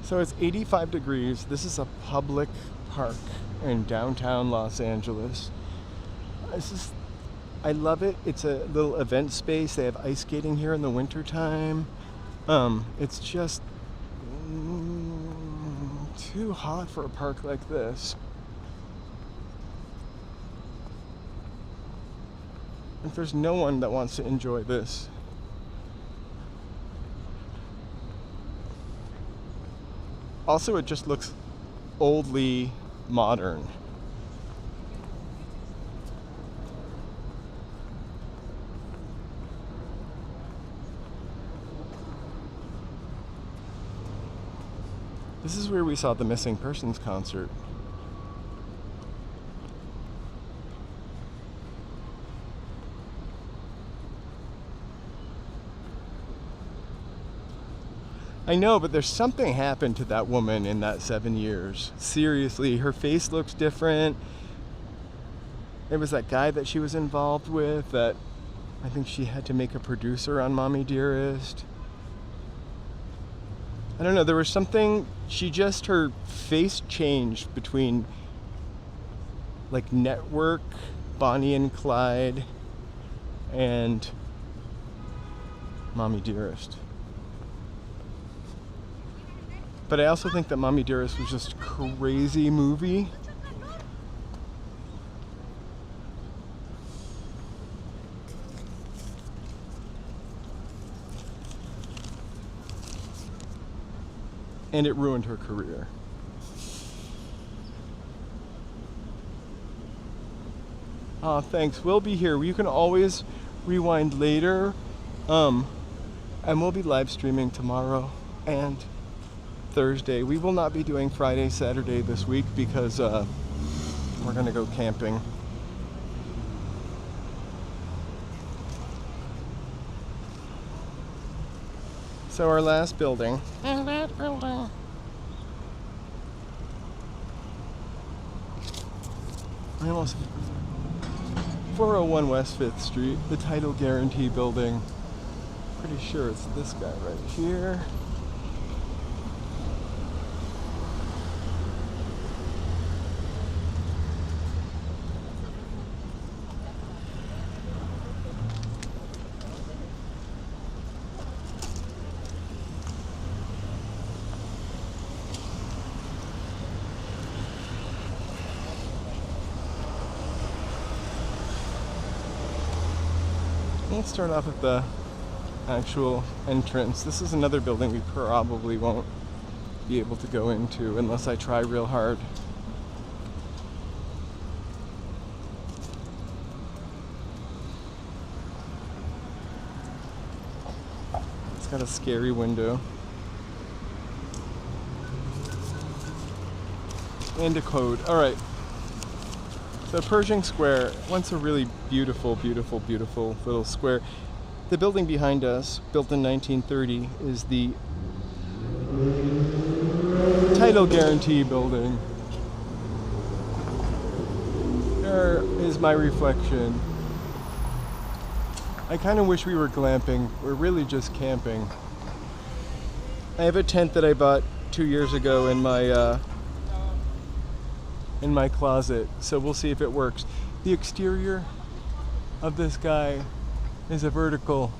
So it's 85 degrees. This is a public park in downtown Los Angeles. This is, I love it. It's a little event space. They have ice skating here in the wintertime. It's just too hot for a park like this. If there's no one that wants to enjoy this. Also, it just looks oldly modern. This is where we saw the Missing Persons concert. I know, but there's something happened to that woman in that 7 years. Seriously, her face looks different. There was that guy that she was involved with that I think she had to make a producer on Mommy Dearest. I don't know, there was something, her face changed between like Network, Bonnie and Clyde, and Mommy Dearest. But I also think that Mommy Dearest was just a crazy movie. And it ruined her career. Ah, thanks. We'll be here. You can always rewind later. And we'll be live streaming tomorrow and Thursday. We will not be doing Friday, Saturday this week because we're gonna go camping. So our last building. And that building. I almost 401 West 5th Street, the Title Guarantee Building. Pretty sure it's this guy right here. Let's start off at the actual entrance. This is another building we probably won't be able to go into unless I try real hard. It's got a scary window. And a code. Alright. So Pershing Square, once a really beautiful, beautiful, beautiful little square. The building behind us, built in 1930, is the Title Guarantee Building. There is my reflection. I kind of wish we were glamping. We're really just camping. I have a tent that I bought 2 years ago in my closet, so we'll see if it works. The exterior of this guy is a vertical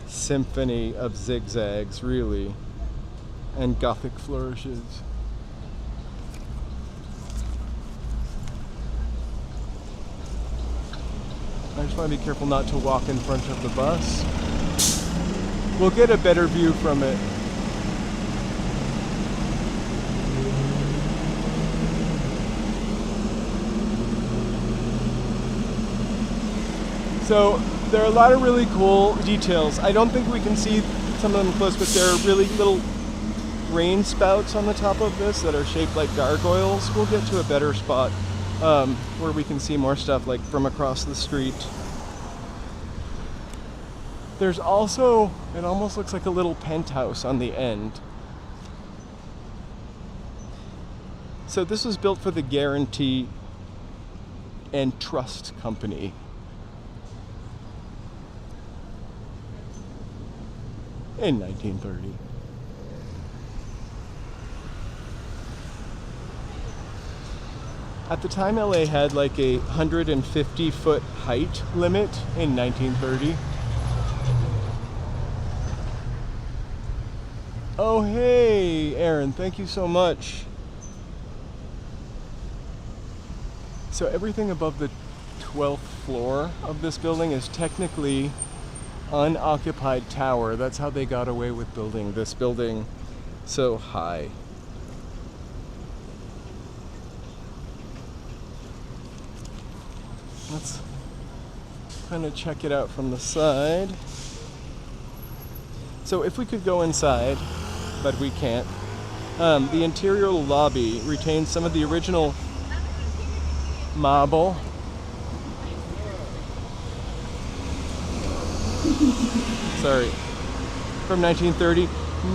symphony of zigzags, really, and Gothic flourishes. I just want to be careful not to walk in front of the bus. We'll get a better view from it. So there are a lot of really cool details. I don't think we can see some of them close, but there are really little rain spouts on the top of this that are shaped like gargoyles. We'll get to a better spot where we can see more stuff like from across the street. There's also, it almost looks like a little penthouse on the end. So this was built for the Guarantee and Trust Company. In 1930. At the time, LA had like a 150-foot height limit in 1930. Oh, hey, Aaron, thank you so much. So everything above the 12th floor of this building is technically unoccupied tower. That's how they got away with building this building so high. Let's kind of check it out from the side. So if we could go inside, but we can't. The interior lobby retains some of the original marble. Sorry. From 1930.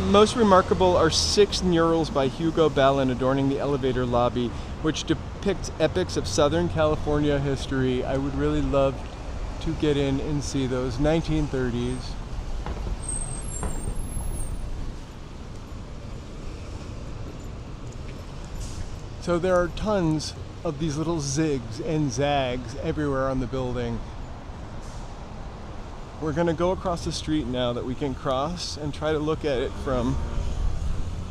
Most remarkable are 6 murals by Hugo Ballin adorning the elevator lobby, which depict epics of Southern California history. I would really love to get in and see those 1930s. So there are tons of these little zigs and zags everywhere on the building. We're gonna go across the street now that we can cross and try to look at it from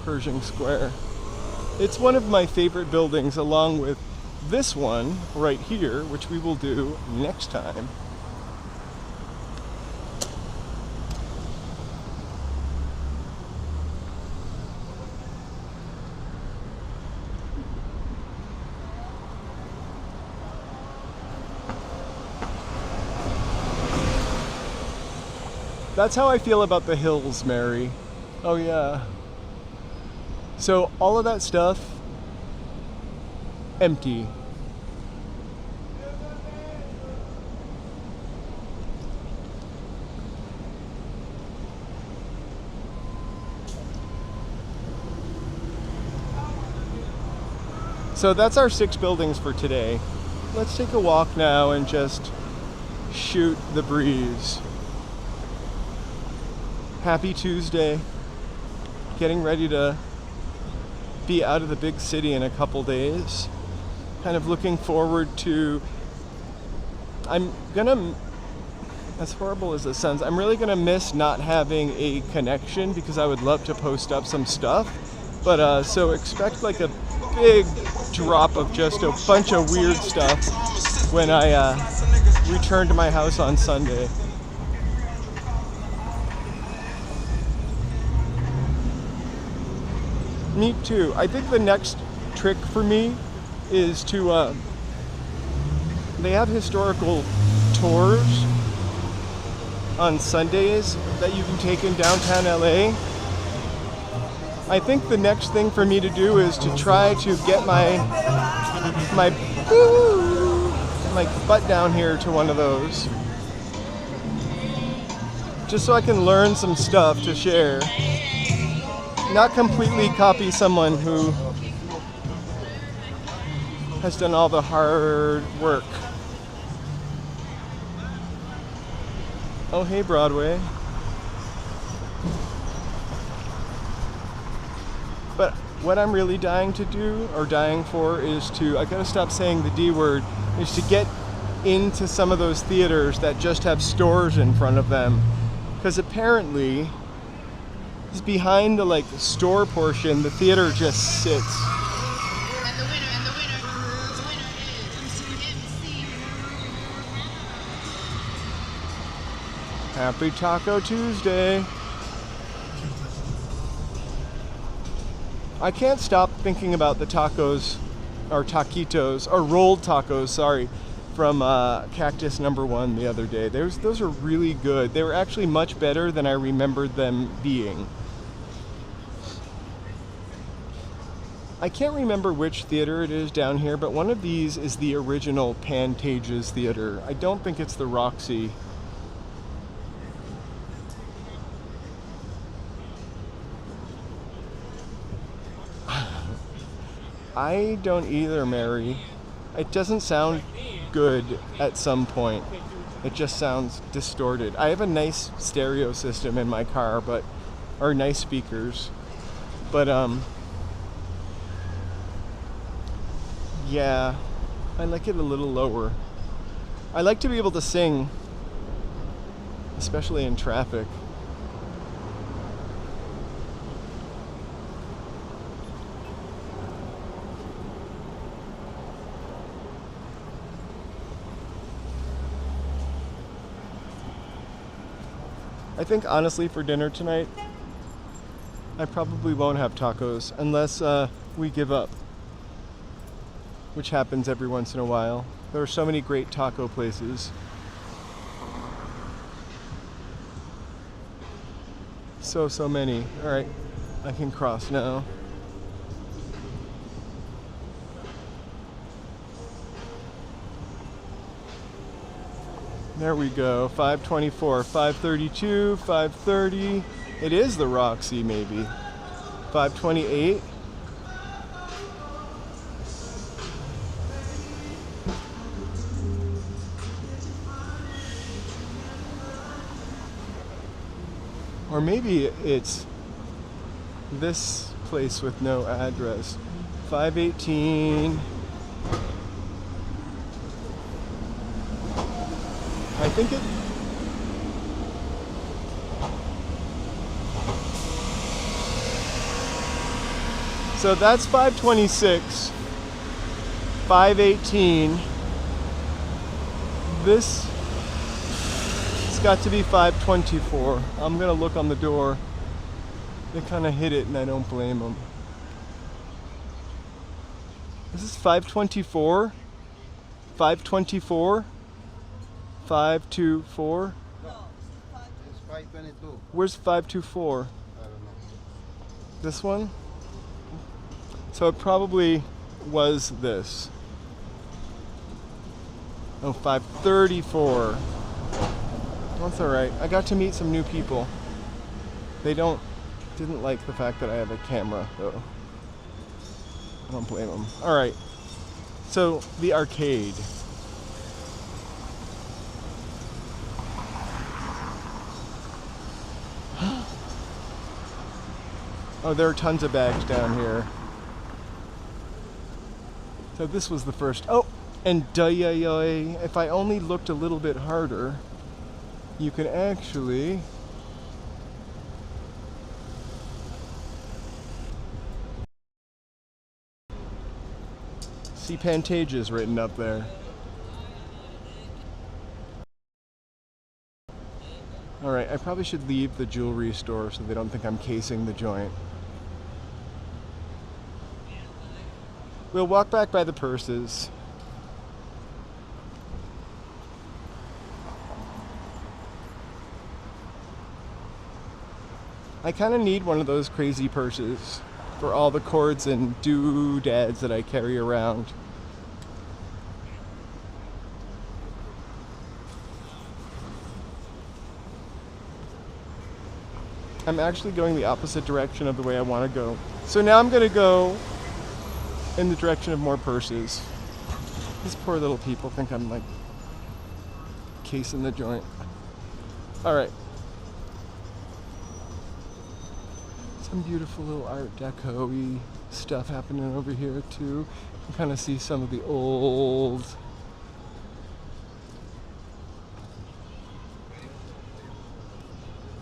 Pershing Square. It's one of my favorite buildings, along with this one right here, which we will do next time. That's how I feel about the hills, Mary. Oh yeah. So all of that stuff, empty. So that's our 6 buildings for today. Let's take a walk now and just shoot the breeze. Happy Tuesday. Getting ready to be out of the big city in a couple days. Kind of looking forward to, as horrible as this sounds, I'm really gonna miss not having a connection, because I would love to post up some stuff. But so expect like a big drop of just a bunch of weird stuff when I return to my house on Sunday. Me too. I think the next trick for me is to, they have historical tours on Sundays that you can take in downtown LA. I think the next thing for me to do is to try to get my butt down here to one of those. Just so I can learn some stuff to share. Not completely copy someone who has done all the hard work. Oh, hey, Broadway. But what I'm really dying to do, or dying for, is to, I gotta stop saying the D word, is to get into some of those theaters that just have stores in front of them. Because apparently, behind the store portion, the theater just sits. And the winner is MC. Happy Taco Tuesday. I can't stop thinking about the tacos, or taquitos, or rolled tacos, sorry, from Cactus #1 the other day. Those are really good. They were actually much better than I remembered them being. I can't remember which theater it is down here, but one of these is the original Pantages Theater. I don't think it's the Roxy. I don't either, Mary. It doesn't sound good at some point. It just sounds distorted. I have a nice stereo system in my car, or nice speakers. But, yeah, I like it a little lower. I like to be able to sing, especially in traffic. I think honestly for dinner tonight, I probably won't have tacos unless we give up, which happens every once in a while. There are so many great taco places. So many. All right, I can cross now. There we go, 524, 532, 530. It is the Roxy, maybe. 528. Or maybe it's this place with no address. 518. I think it... So that's 526, 518. This has got to be 524. I'm gonna look on the door. They kind of hit it and I don't blame them. This is 524? 524? 524? No, it's 522. Where's 524? I don't know. This one? So it probably was this. Oh, 534. That's alright. I got to meet some new people. They didn't like the fact that I have a camera, though. I don't blame them. Alright. So, the arcade. Oh, there are tons of bags down here. So this was the first. Oh, and if I only looked a little bit harder, you can actually see Pantages written up there. Alright, I probably should leave the jewelry store so they don't think I'm casing the joint. We'll walk back by the purses. I kind of need one of those crazy purses for all the cords and doodads that I carry around. I'm actually going the opposite direction of the way I want to go. So now I'm going to go in the direction of more purses. These poor little people think I'm like casing the joint. Alright. Some beautiful little Art Deco-y stuff happening over here too. You can kind of see some of the old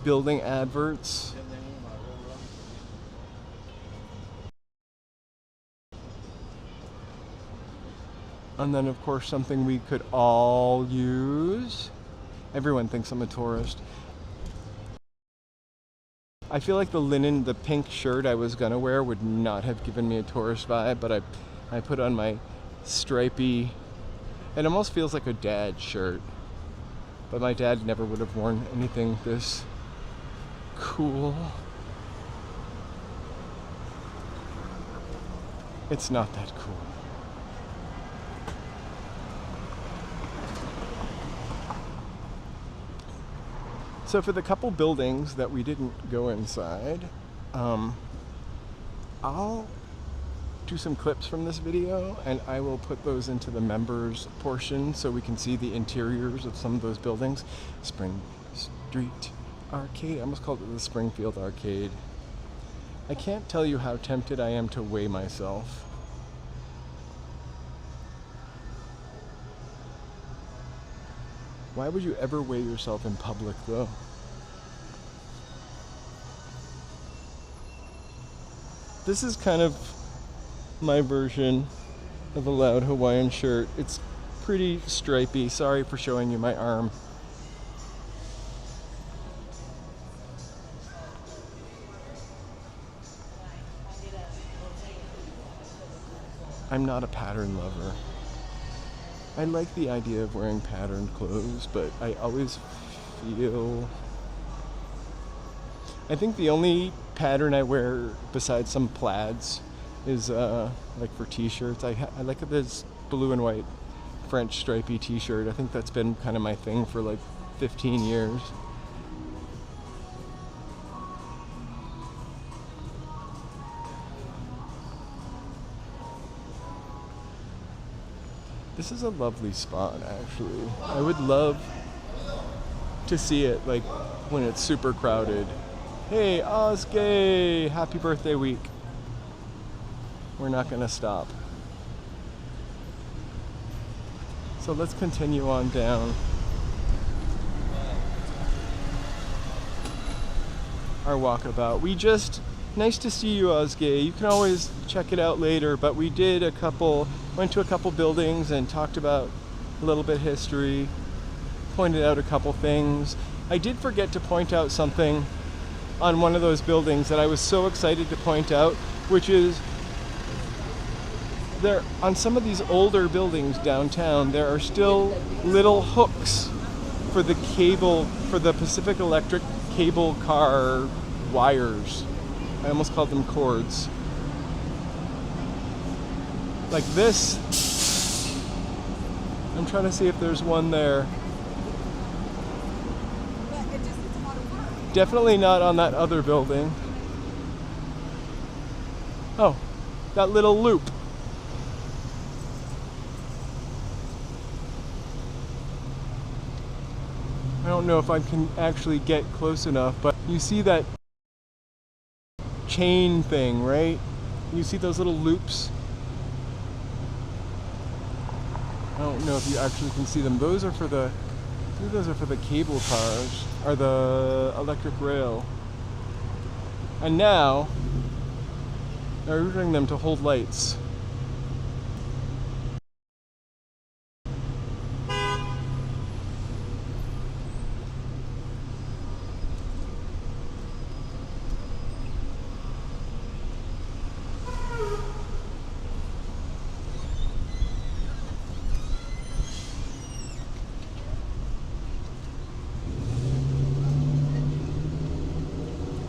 building adverts. And then of course something we could all use. Everyone thinks I'm a tourist. I feel like the pink shirt I was gonna wear would not have given me a tourist vibe, but I put on my stripy, it almost feels like a dad shirt. But my dad never would have worn anything this cool. It's not that cool. So for the couple buildings that we didn't go inside, I'll do some clips from this video and I will put those into the members portion so we can see the interiors of some of those buildings. Spring Street Arcade, I almost called it the Springfield Arcade. I can't tell you how tempted I am to weigh myself. Why would you ever weigh yourself in public, though? This is kind of my version of a loud Hawaiian shirt. It's pretty stripy. Sorry for showing you my arm. I'm not a pattern lover. I like the idea of wearing patterned clothes, but I always feel... I think the only pattern I wear besides some plaids is like for t-shirts. I like this blue and white French stripy t-shirt. I think that's been kind of my thing for like 15 years. This is a lovely spot, actually. I would love to see it like when it's super crowded. Hey, Ozgay! Happy birthday week. We're not gonna stop. So let's continue on down. Our walkabout. Nice to see you, Ozgay. You can always check it out later, but we went to a couple buildings and talked about a little bit history, pointed out a couple things. I did forget to point out something on one of those buildings that I was so excited to point out, which is there on some of these older buildings downtown, there are still little hooks for the Pacific Electric cable car wires. I almost called them cords. Like this. I'm trying to see if there's one there. Definitely not on that other building. Oh, that little loop. I don't know if I can actually get close enough, but you see that chain thing, right? You see those little loops? I don't know if you actually can see them. Those are for the cable cars, or the electric rail. And now they're routing them to hold lights.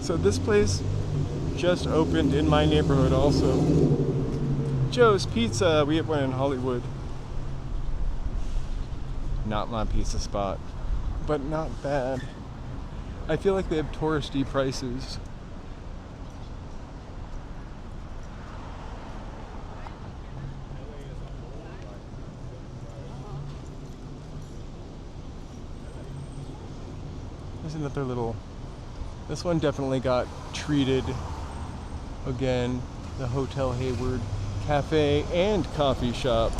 So this place just opened in my neighborhood also. Joe's Pizza, we have one in Hollywood. Not my pizza spot, but not bad. I feel like they have touristy prices. There's another little... This one definitely got treated again. The Hotel Hayward Cafe and Coffee Shop.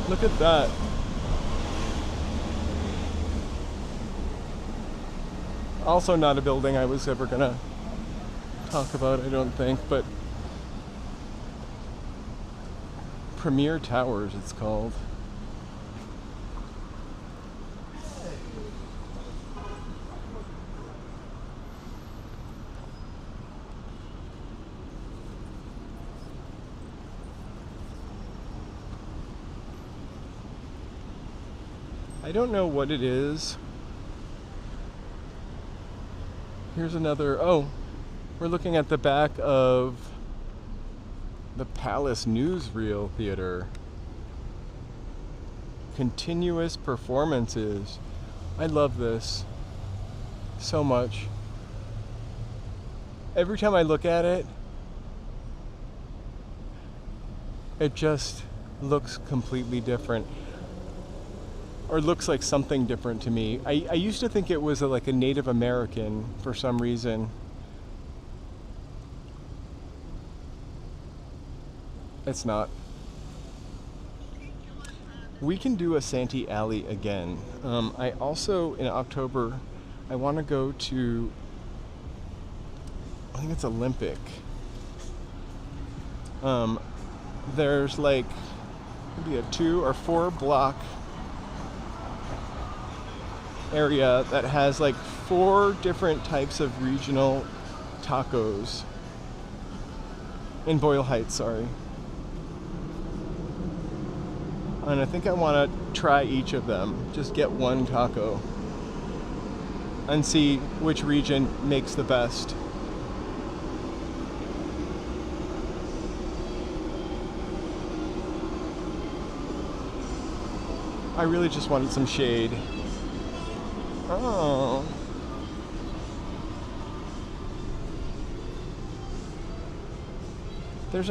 Look at that. Also not a building I was ever gonna talk about, I don't think, but Premier Towers, it's called. I don't know what it is. Here's another, oh, we're looking at the back of the Palace Newsreel Theater. Continuous performances. I love this so much. Every time I look at it, it just looks completely different. Or looks like something different to me. I used to think it was like a Native American for some reason. It's not. We can do a Santee Alley again. I also, in October, I want to go to, I think it's Olympic. There's like maybe a 2 or 4 block area that has like 4 different types of regional tacos in Boyle Heights, sorry. And I think I want to try each of them. Just get one taco and see which region makes the best. I really just wanted some shade. Oh. There's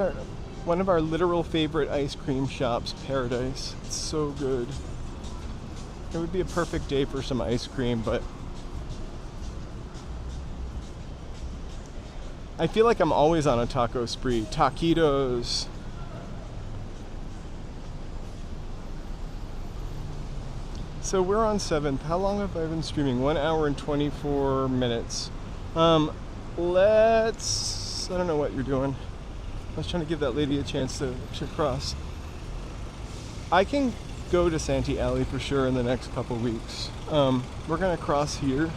one of our literal favorite ice cream shops, Paradise. It's so good. It would be a perfect day for some ice cream, but I feel like I'm always on a taco spree. Taquitos. So we're on 7th. How long have I been streaming? 1 hour and 24 minutes. I don't know what you're doing. I was trying to give that lady a chance to cross. I can go to Santee Alley for sure in the next couple weeks. We're gonna cross here.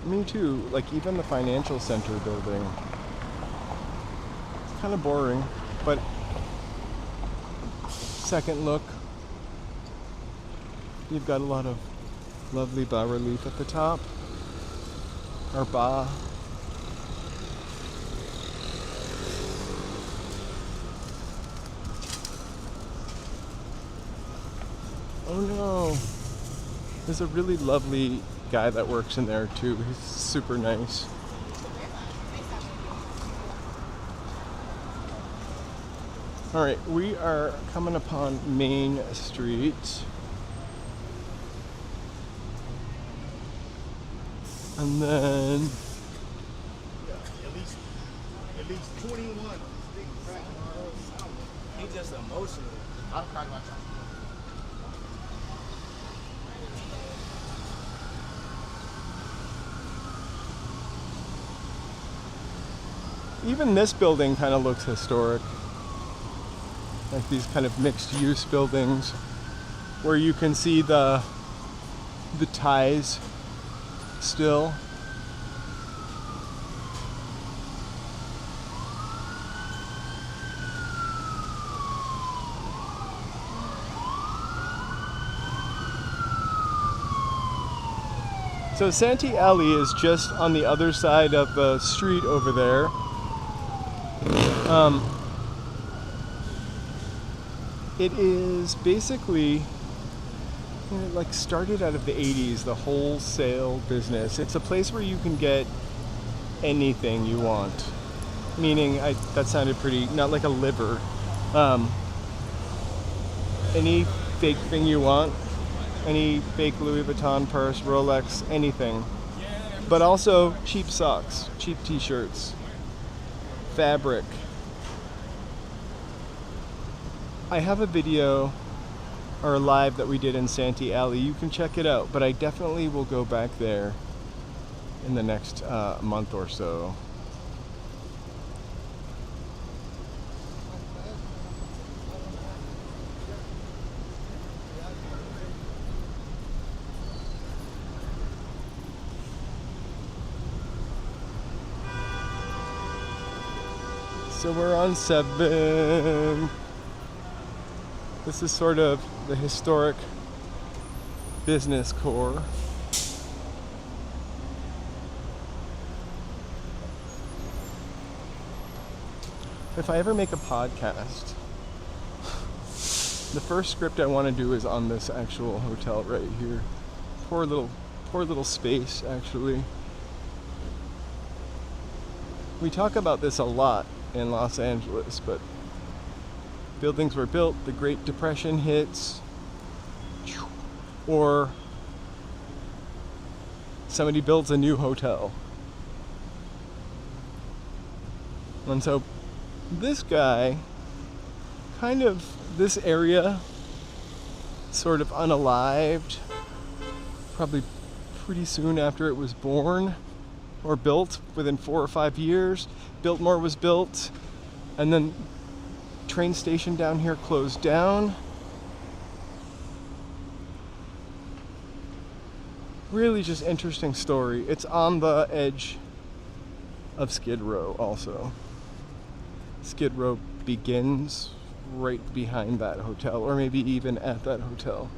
Me too, like even the financial center building. It's kind of boring, but second look, you've got a lot of lovely bas relief at the top, or bas. Oh no, there's a really lovely guy that works in there too. He's super nice. All right, we are coming upon Main Street. And then At least 21. He's just emotional. I'll crack my time. even this building kind of looks historic. Like these kind of mixed use buildings where you can see the ties still. So Santee Alley is just on the other side of the street over there. It is basically like started out of the 80s, the wholesale business. It's a place where you can get anything you want. Meaning, that sounded pretty, not like a liver. Any fake thing you want. Any fake Louis Vuitton purse, Rolex, anything. But also cheap socks, cheap t-shirts, fabric. I have a video or a live that we did in Santee Alley. You can check it out, but I definitely will go back there in the next month or so. So we're on 7. This is sort of the historic business core. If I ever make a podcast, the first script I want to do is on this actual hotel right here. Poor little space, actually. We talk about this a lot in Los Angeles, but buildings were built, the Great Depression hits, or somebody builds a new hotel. And so this guy, kind of this area, sort of unalived, probably pretty soon after it was born or built, within 4 or 5 years. Biltmore was built, and then train station down here closed down. Really just interesting story. It's on the edge of Skid Row also. Skid Row begins right behind that hotel, or maybe even at that hotel.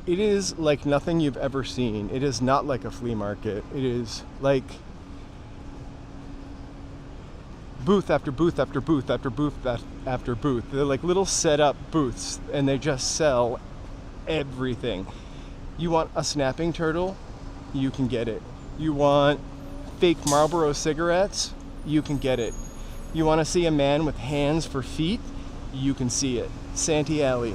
It is like nothing you've ever seen. It is not like a flea market. It is like booth after booth after booth after booth after booth. They're like little set up booths, and they just sell everything. You want a snapping turtle? You can get it. You want fake Marlboro cigarettes? You can get it. You want to see a man with hands for feet? You can see it. Santee Alley.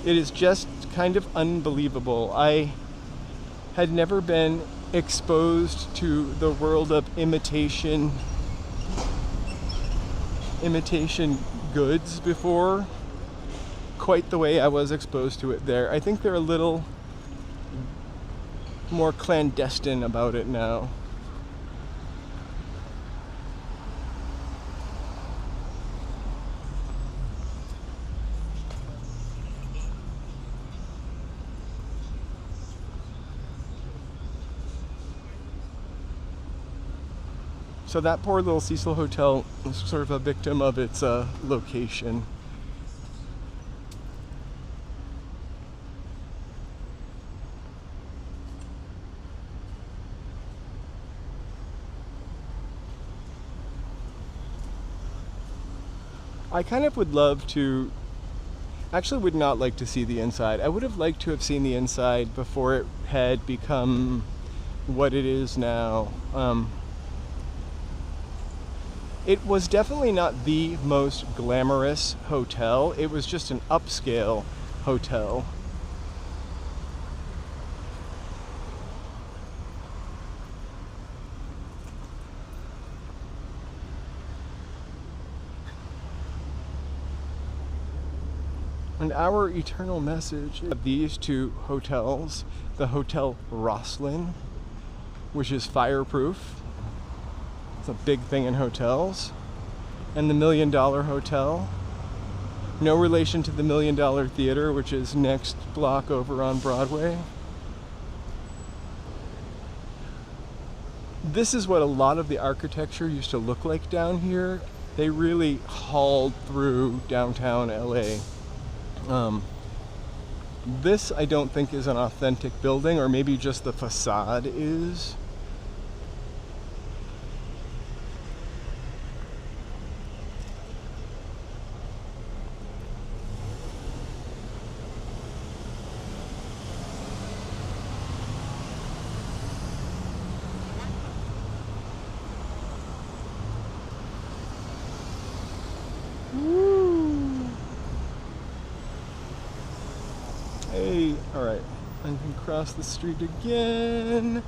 It is just kind of unbelievable. I had never been exposed to the world of imitation goods before, quite the way I was exposed to it there. I think they're a little more clandestine about it now. So that poor little Cecil Hotel was sort of a victim of its location. I kind of would love to, actually would not like to see the inside. I would have liked to have seen the inside before it had become what it is now. It was definitely not the most glamorous hotel. It was just an upscale hotel. And our eternal message of these two hotels, the Hotel Rosslyn, which is fireproof. It's a big thing in hotels. And the $1 Million Hotel. No relation to the $1 Million Theater, which is next block over on Broadway. This is what a lot of the architecture used to look like down here. They really hauled through downtown LA. This I don't think is an authentic building, or maybe just the facade is. Hey, alright, I can cross the street again.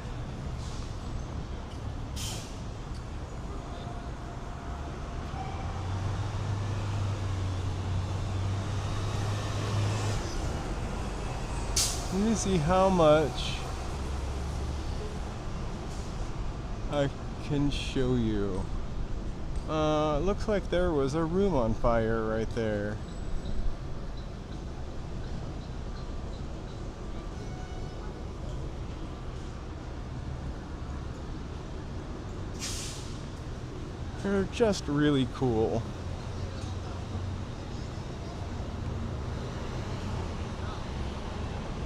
Let me see how much I can show you. Looks like there was a room on fire right there. They're just really cool.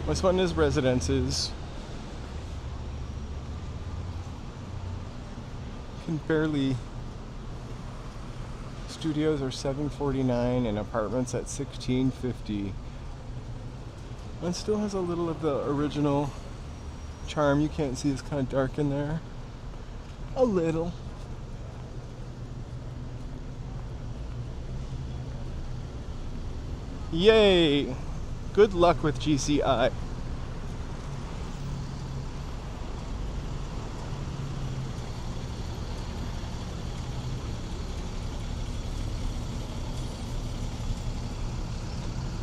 What's fun is residences. Can barely. Studios are $749 and apartments at $1650. And still has a little of the original charm. You can't see, it's kind of dark in there. A little. Yay! Good luck with GCI.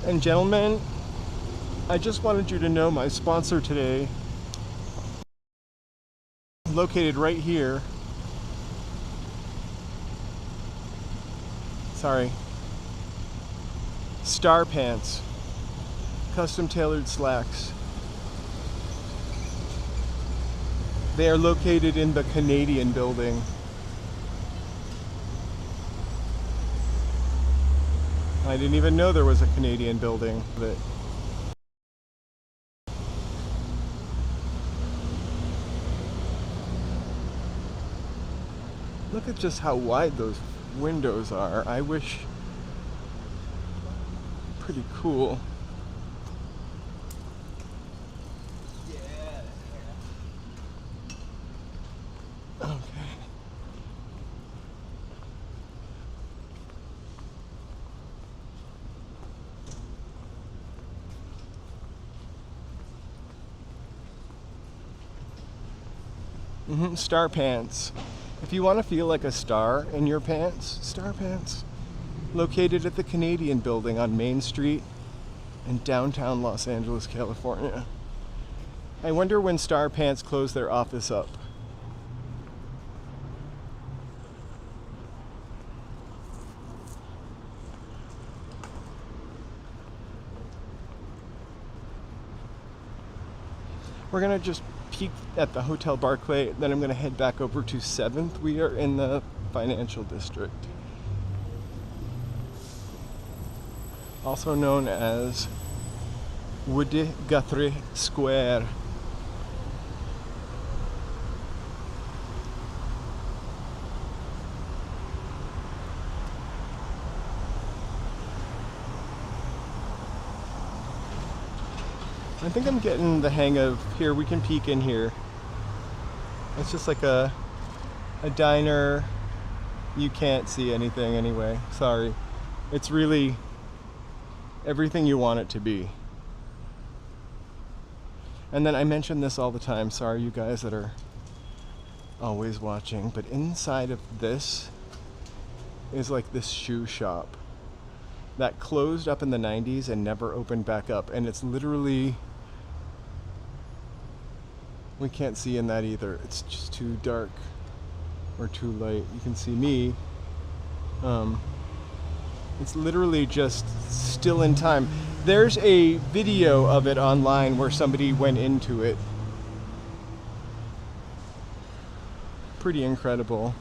And gentlemen, I just wanted you to know my sponsor today, located right here. Sorry. Star Pants. Custom tailored slacks. They are located in the Canadian building. I didn't even know there was a Canadian building. But look at just how wide those windows are. I wish. Pretty cool. Okay. Star Pants. If you want to feel like a star in your pants, Star Pants. Located at the Canadian Building on Main Street in downtown Los Angeles, California. I wonder when Star Pants close their office up. We're gonna just peek at the Hotel Barclay, then I'm gonna head back over to 7th. We are in the financial district, also known as Guthrie Square. I think I'm getting the hang of here. We can peek in here. It's just like a diner. You can't see anything anyway. Sorry. It's really everything you want it to be. And then I mention this all the time. Sorry, you guys that are always watching. But inside of this is like this shoe shop that closed up in the 90s and never opened back up. And it's literally... we can't see in that either. It's just too dark or too light. You can see me. It's literally just still in time. There's a video of it online where somebody went into it. Pretty incredible.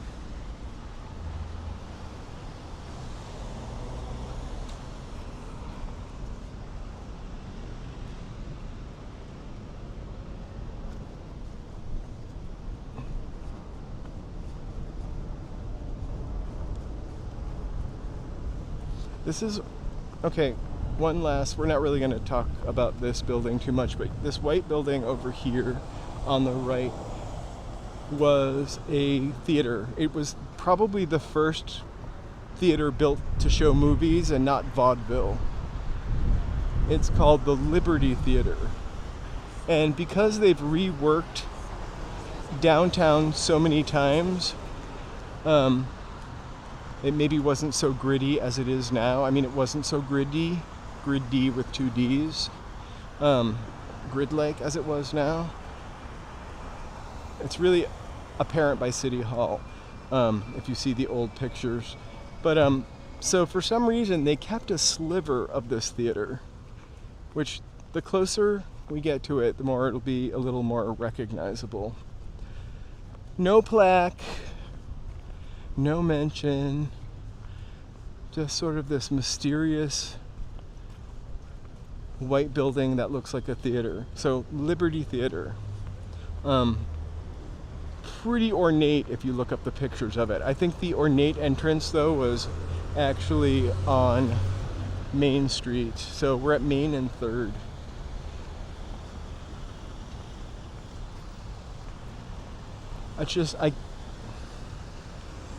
This is, okay, one last, we're not really going to talk about this building too much, but this white building over here on the right was a theater. It was probably the first theater built to show movies and not vaudeville. It's called the Liberty Theater. And because they've reworked downtown so many times, it maybe wasn't so gritty as it is now. I mean, it wasn't so gritty with two D's, grid-like as it was now. It's really apparent by City Hall, if you see the old pictures. But so for some reason, they kept a sliver of this theater, which the closer we get to it, the more it'll be a little more recognizable. No plaque. No mention, just sort of this mysterious white building that looks like a theater. So Liberty Theater. Pretty ornate if you look up the pictures of it. I think the ornate entrance though was actually on Main Street. So we're at Main and 3rd.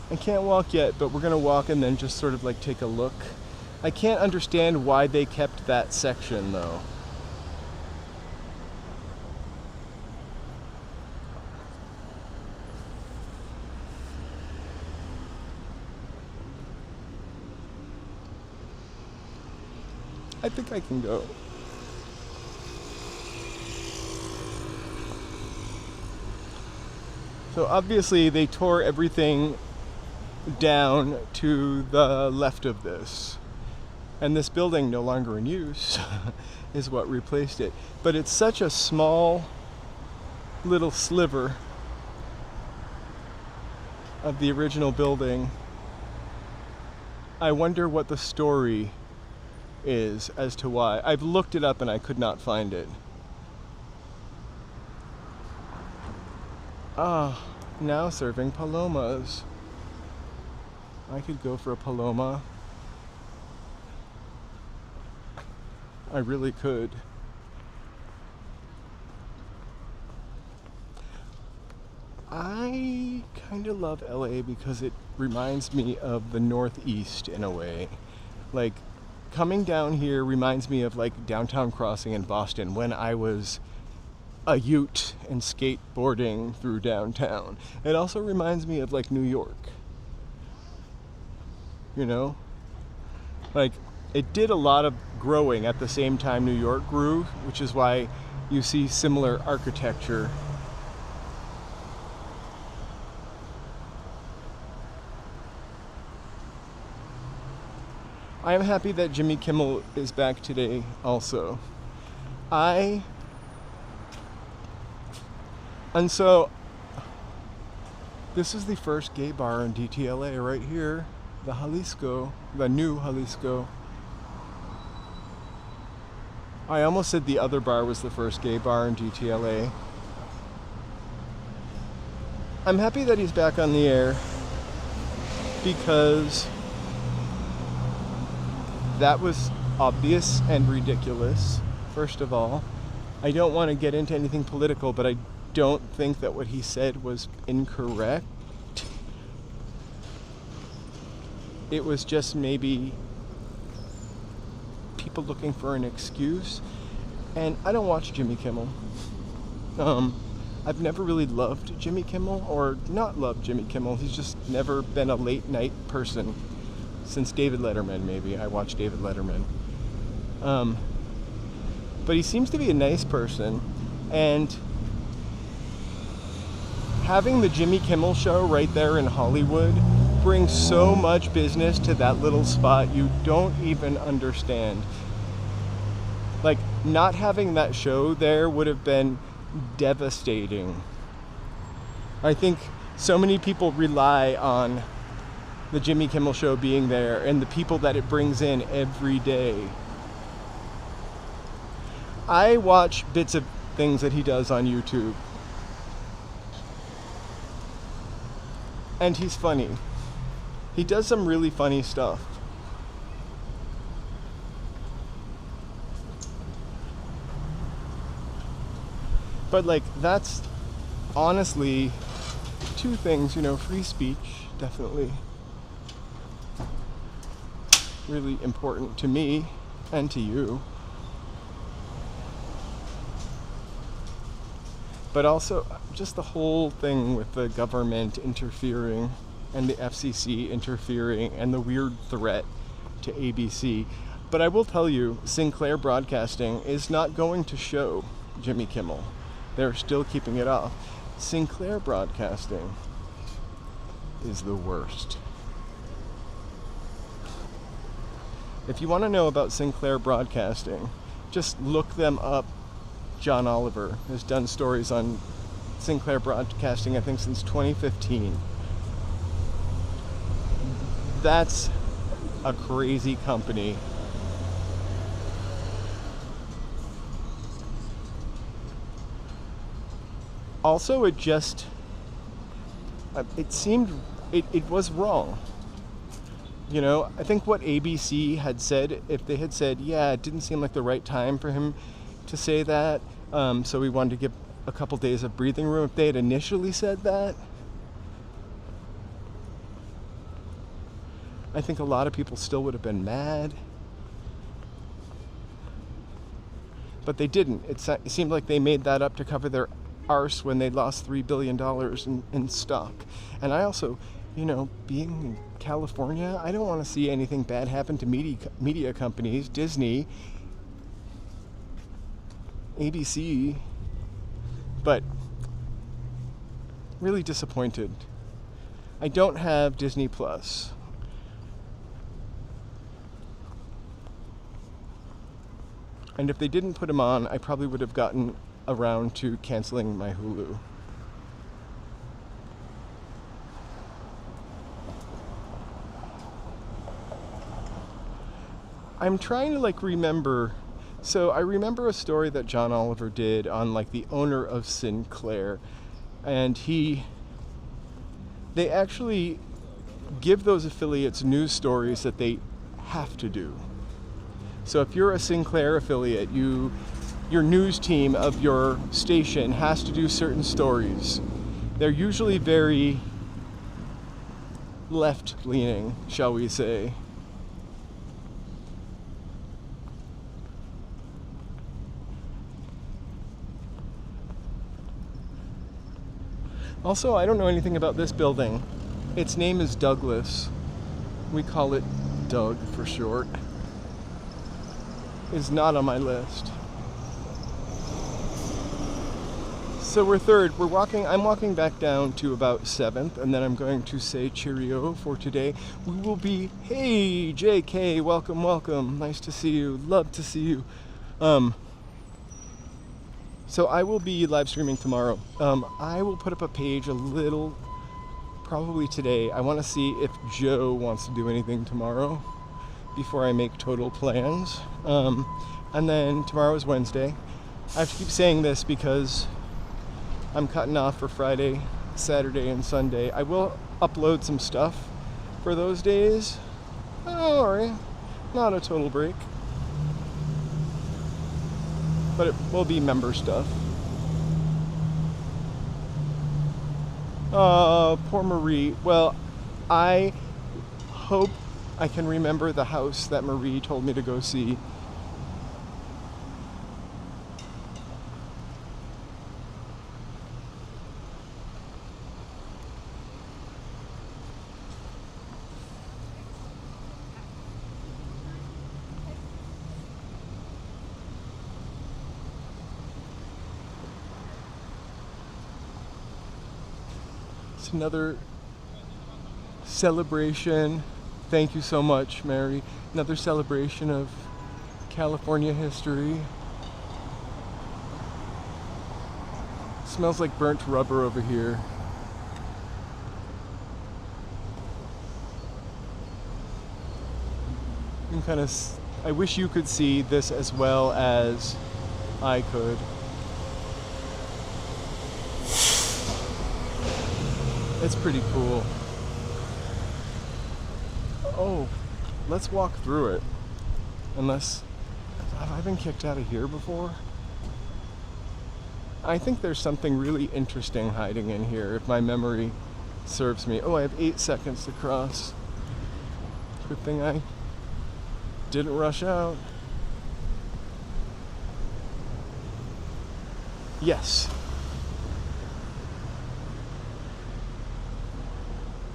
I can't walk yet, but we're gonna walk and then just sort of like take a look I can't understand why they kept that section though. I think I can go. So obviously they tore everything down to the left of this. And this building, no longer in use, is what replaced it. But it's such a small little sliver of the original building. I wonder what the story is as to why. I've looked it up and I could not find it. Ah, now serving palomas. I could go for a paloma. I really could. I kind of love LA because it reminds me of the Northeast in a way. Like, coming down here reminds me of like Downtown Crossing in Boston when I was a ute and skateboarding through downtown. It also reminds me of like New York. You know? Like, it did a lot of growing at the same time New York grew, which is why you see similar architecture. I am happy that Jimmy Kimmel is back today also. And so, this is the first gay bar in Dtla right here. The Jalisco, the new Jalisco. I almost said the other bar was the first gay bar in Dtla. I'm happy that he's back on the air because that was obvious and ridiculous, first of all. I don't want to get into anything political, but I don't think that what he said was incorrect. It was just maybe people looking for an excuse. And I don't watch Jimmy Kimmel. I've never really loved Jimmy Kimmel, or not loved Jimmy Kimmel. He's just never been a late night person. Since David Letterman, maybe. I watched David Letterman. But he seems to be a nice person. And having the Jimmy Kimmel show right there in Hollywood brings so much business to that little spot you don't even understand. Like, not having that show there would have been devastating. I think so many people rely on the Jimmy Kimmel show being there and the people that it brings in every day. I watch bits of things that he does on YouTube. And he's funny. He does some really funny stuff. But like, that's honestly two things, you know, free speech, definitely really important to me and to you. But also just the whole thing with the government interfering and the FCC interfering and the weird threat to ABC. But I will tell you, Sinclair Broadcasting is not going to show Jimmy Kimmel. They're still keeping it off. Sinclair Broadcasting is the worst. If you want to know about Sinclair Broadcasting, just look them up. John Oliver has done stories on Sinclair Broadcasting, I think, since 2015. That's a crazy company. Also, it was wrong. You know, I think what ABC had said, if they had said, yeah, it didn't seem like the right time for him to say that, so we wanted to give a couple days of breathing room. If they had initially said that, I think a lot of people still would have been mad. but they didn't. It seemed like they made that up to cover their arse when they lost $3 billion in stock. And I also, being in California, I don't want to see anything bad happen to media companies, Disney, ABC, but really disappointed. I don't have Disney Plus. And if they didn't put them on, I probably would have gotten around to canceling my Hulu. I'm trying to remember. So I remember a story that John Oliver did on the owner of Sinclair, and they actually give those affiliates news stories that they have to do. So if you're a Sinclair affiliate, your news team of your station has to do certain stories. They're usually very left-leaning, shall we say. Also, I don't know anything about this building. Its name is Douglas. We call it Doug for short. Is not on my list. So we're third. I'm walking back down to about 7th, and then I'm going to say cheerio for today. We will be, hey, JK, welcome, welcome. Nice to see you. Love to see you. So I will be live streaming tomorrow. I will put up a page probably today. I want to see if Joe wants to do anything tomorrow before I make total plans. And then tomorrow is Wednesday. I have to keep saying this because I'm cutting off for Friday, Saturday, and Sunday. I will upload some stuff for those days. Don't worry, not a total break. But it will be member stuff. Poor Marie. Well, I hope I can remember the house that Marie told me to go see. It's another celebration. Thank you so much, Mary. Another celebration of California history. Smells like burnt rubber over here. You can I wish you could see this as well as I could. It's pretty cool. Oh, let's walk through it. Have I been kicked out of here before? I think there's something really interesting hiding in here, if my memory serves me. Oh, I have 8 seconds to cross. Good thing I didn't rush out. Yes.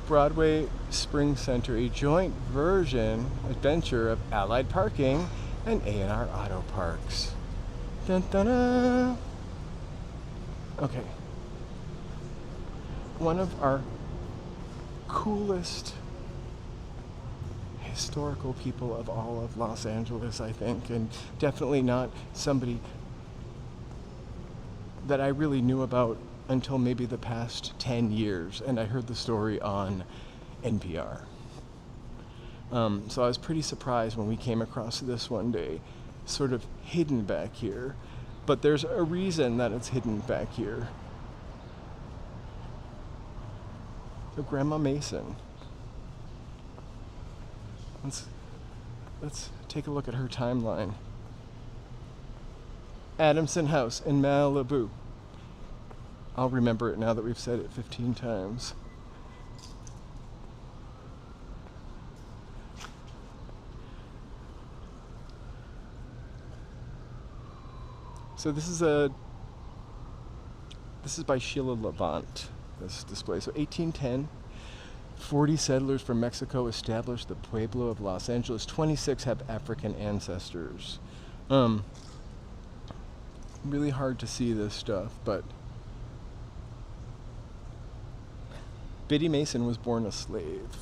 Broadway Spring Center, a joint adventure of Allied Parking and A&R Auto Parks. Dun, dun, dun. Okay. One of our coolest historical people of all of Los Angeles, I think, and definitely not somebody that I really knew about until maybe the past 10 years, and I heard the story on NPR. So I was pretty surprised when we came across this one day, sort of hidden back here. But there's a reason that it's hidden back here. So Grandma Mason. Let's take a look at her timeline. Adamson House in Malibu. I'll remember it now that we've said it 15 times. So this is by Sheila Levant, this display. So 1810, 40 settlers from Mexico established the Pueblo of Los Angeles. 26 have African ancestors. Really hard to see this stuff, but Biddy Mason was born a slave.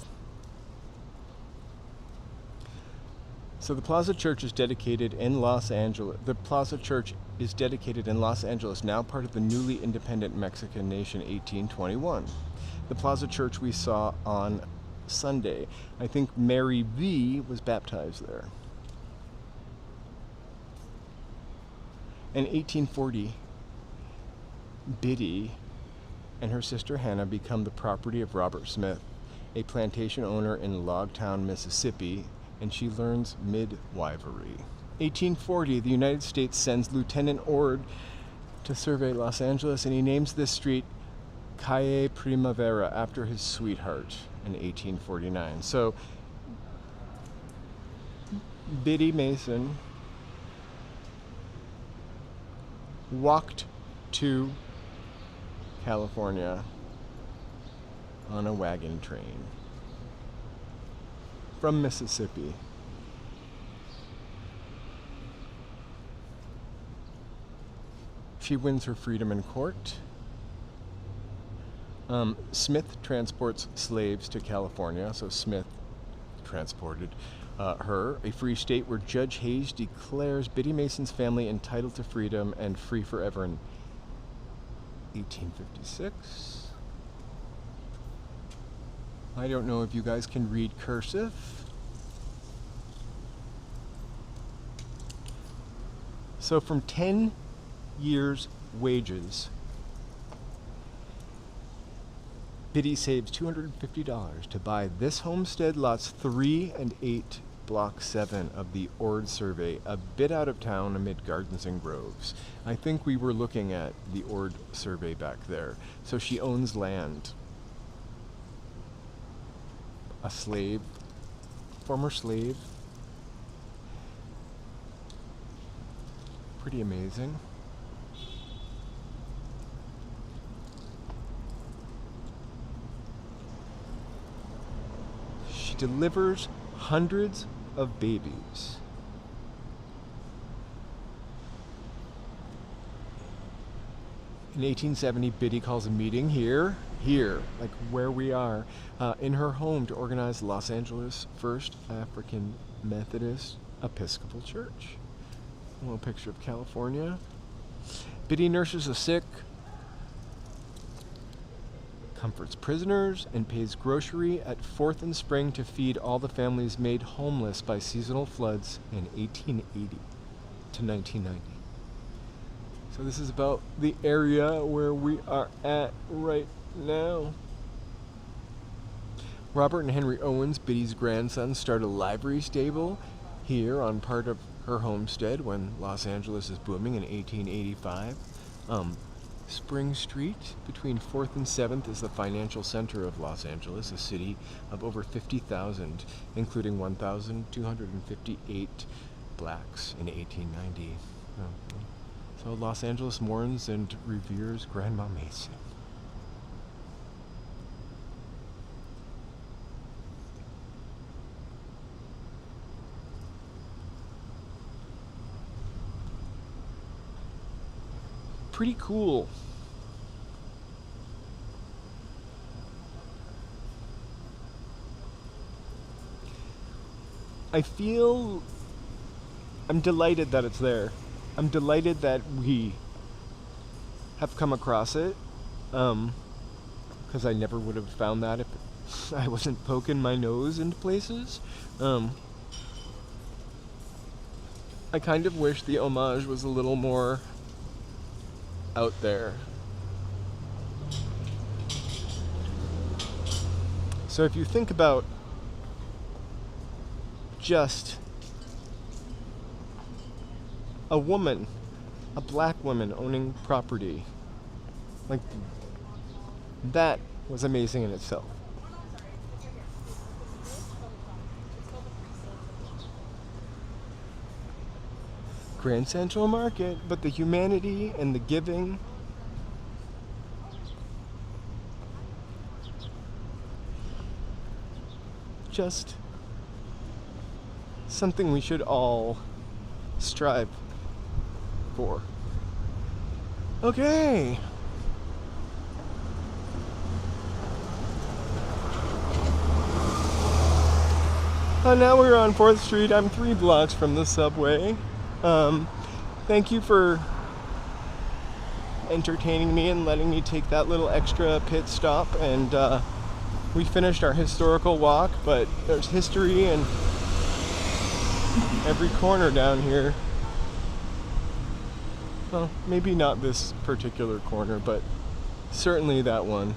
So the Plaza Church is dedicated in Los Angeles. The Plaza Church is dedicated in Los Angeles, now part of the newly independent Mexican nation, 1821. The Plaza Church we saw on Sunday. I think Mary V was baptized there. In 1840, Biddy and her sister Hannah become the property of Robert Smith, a plantation owner in Logtown, Mississippi, and she learns midwifery. 1840, the United States sends Lieutenant Ord to survey Los Angeles, and he names this street Calle Primavera after his sweetheart in 1849. So Biddy Mason walked to California on a wagon train from Mississippi. She wins her freedom in court. Smith transports slaves to California, so Smith transported her, a free state where Judge Hayes declares Biddy Mason's family entitled to freedom and free forever in 1856. I don't know if you guys can read cursive. So from 10 years' wages, Biddy saves $250 to buy this homestead, lots 3 and 8, block 7 of the Ord survey, a bit out of town amid gardens and groves. I think we were looking at the Ord survey back there. So she owns land. A slave, former slave. Pretty amazing. She delivers hundreds of babies. In 1870, Biddy calls a meeting here, like where we are, in her home to organize Los Angeles' first African Methodist Episcopal Church. A little picture of California. Biddy nurses the sick, comforts prisoners, and pays grocery at 4th and Spring to feed all the families made homeless by seasonal floods in 1880 to 1990. So this is about the area where we are at right now. Robert and Henry Owens, Biddy's grandsons, start a livery stable here on part of her homestead when Los Angeles is booming in 1885. Spring Street between 4th and 7th is the financial center of Los Angeles, a city of over 50,000, including 1,258 blacks in 1890. So Los Angeles mourns and reveres Grandma Mason. Pretty cool. I'm delighted that it's there. I'm delighted that we have come across it, because I never would have found that if I wasn't poking my nose into places. I kind of wish the homage was a little more out there. So if you think about just a woman, a black woman owning property, like, that was amazing in itself. Grand Central Market, but the humanity and the giving. Just something we should all strive for. Okay. Now we're on 4th Street. I'm 3 blocks from the subway. Thank you for entertaining me and letting me take that little extra pit stop. And we finished our historical walk, but there's history in every corner down here. Well, maybe not this particular corner, but certainly that one.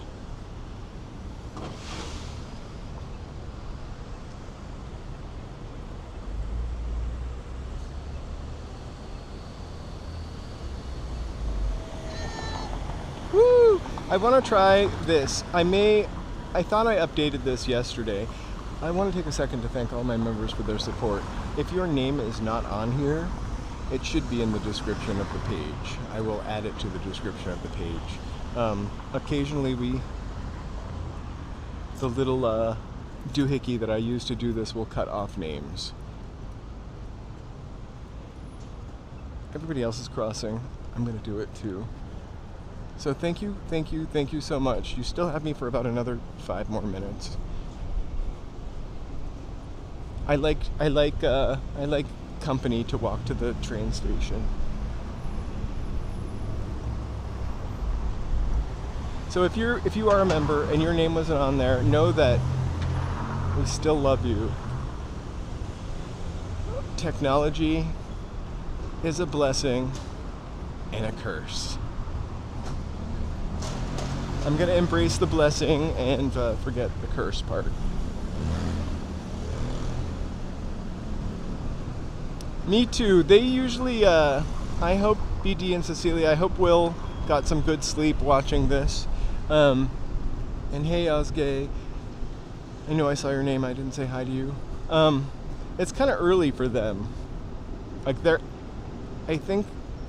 Woo! I want to try this. I thought I updated this yesterday. I want to take a second to thank all my members for their support. If your name is not on here, it should be in the description of the page. I will add it to the description of the page. Occasionally the little doohickey that I use to do this will cut off names. Everybody else is crossing. I'm going to do it too. So thank you so much. You still have me for about another 5 more minutes. I like company to walk to the train station. So if you are a member and your name wasn't on there, know that we still love you. Technology is a blessing and a curse. I'm gonna embrace the blessing and forget the curse part. Me too. They usually, I hope BD and Cecilia, I hope Will got some good sleep watching this. And hey, Osgay, I know I saw your name, I didn't say hi to you. It's kind of early for them. Like I think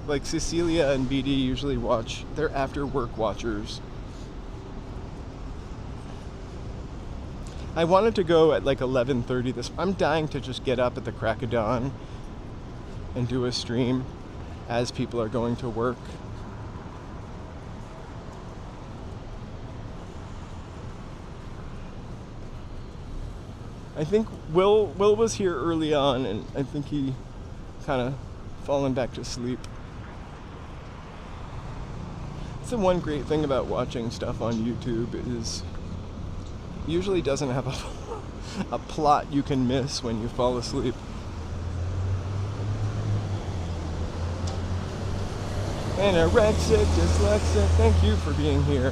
like Cecilia and BD usually watch, they're after work watchers. I wanted to go at like 11:30 I'm dying to just get up at the crack of dawn and do a stream as people are going to work. I think Will was here early on, and I think he kind of fallen back to sleep. It's the one great thing about watching stuff on YouTube is usually doesn't have a plot you can miss when you fall asleep. Anorexic, dyslexic, thank you for being here.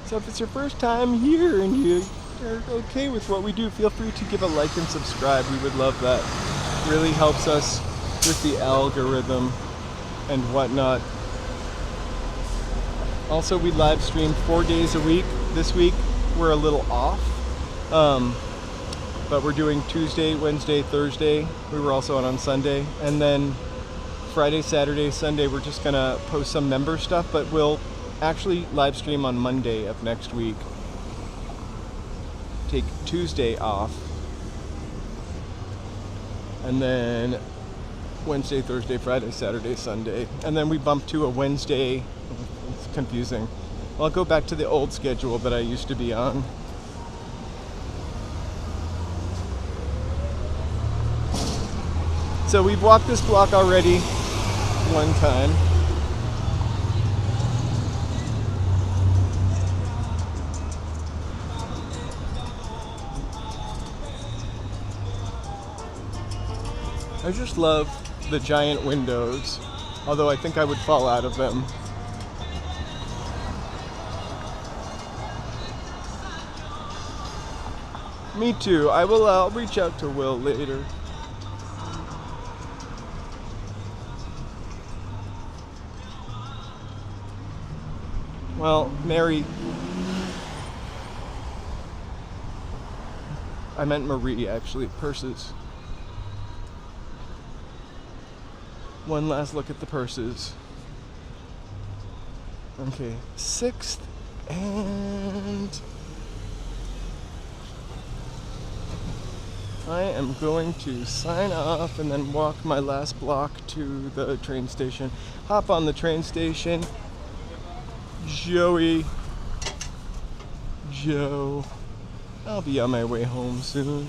So if it's your first time here and you're okay with what we do, feel free to give a like and subscribe. We would love that. It really helps us with the algorithm and whatnot. Also, we live stream 4 days a week. This week we're a little off, but we're doing Tuesday, Wednesday, Thursday. We were also on Sunday, and then Friday, Saturday, Sunday we're just gonna post some member stuff, but we'll actually live stream on Monday of next week. Take Tuesday off, and then Wednesday, Thursday, Friday, Saturday, Sunday, and then we bump to a Wednesday. It's confusing. I'll go back to the old schedule that I used to be on. So we've walked this block already one time. I just love the giant windows, although I think I would fall out of them. Me too. I'll reach out to Will later. Well, Mary. I meant Marie, actually. Purses. One last look at the purses. Okay, 6th and I am going to sign off and then walk my last block to the train station. Hop on the train station. Joe, I'll be on my way home soon.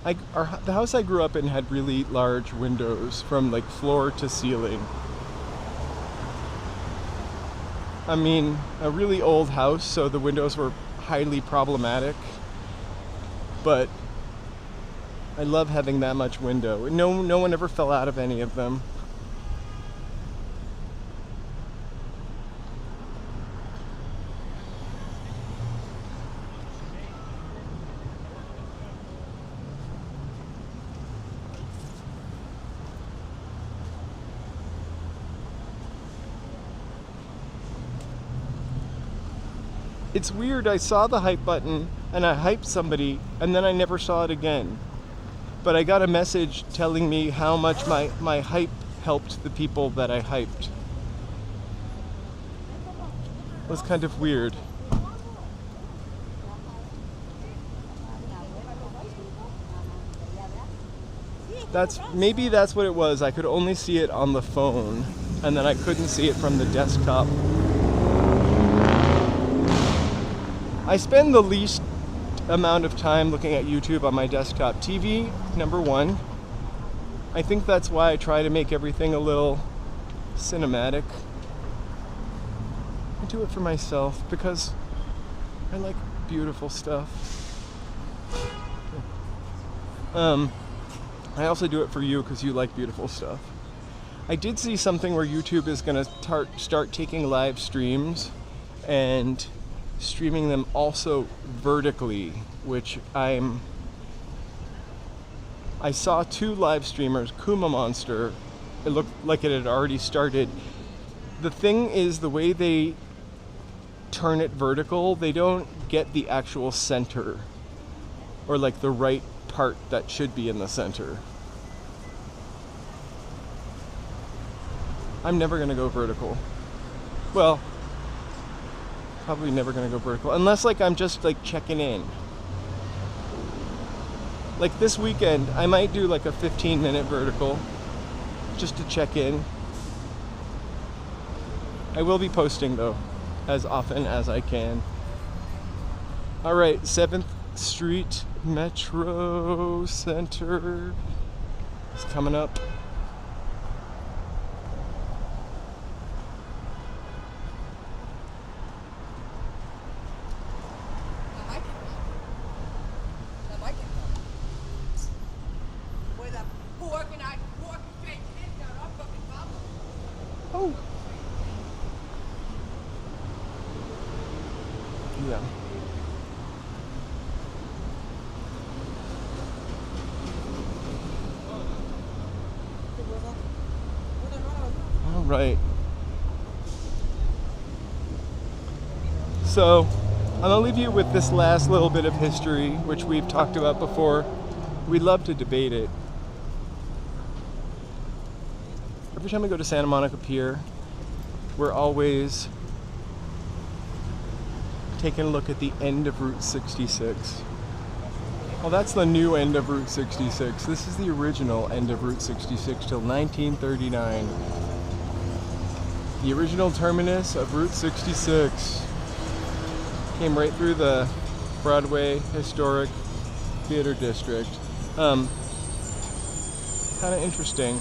The house I grew up in had really large windows from like floor to ceiling. I mean, a really old house, so the windows were highly problematic. But I love having that much window. No one ever fell out of any of them. It's weird, I saw the hype button and I hyped somebody and then I never saw it again. But I got a message telling me how much my hype helped the people that I hyped. It was kind of weird. Maybe that's what it was. I could only see it on the phone and then I couldn't see it from the desktop. I spend the least amount of time looking at YouTube on my desktop. TV, number one. I think that's why I try to make everything a little cinematic. I do it for myself because I like beautiful stuff. I also do it for you because you like beautiful stuff. I did see something where YouTube is going to start taking live streams and streaming them also vertically, which I saw 2 live streamers, Kuma Monster. It looked like it had already started. The thing is, the way they turn it vertical, they don't get the actual center or like the right part that should be in the center. I'm never gonna go vertical. Well, probably never gonna go vertical unless like I'm just like checking in. Like this weekend, I might do like a 15-minute vertical just to check in. I will be posting though, as often as I can. All right, 7th Street Metro Center is coming up. Oh. Yeah. All right. So, I'm gonna leave you with this last little bit of history, which we've talked about before. We'd love to debate it. Every time we go to Santa Monica Pier, we're always taking a look at the end of Route 66. Well, that's the new end of Route 66. This is the original end of Route 66 till 1939. The original terminus of Route 66 came right through the Broadway Historic Theater District. Kind of interesting.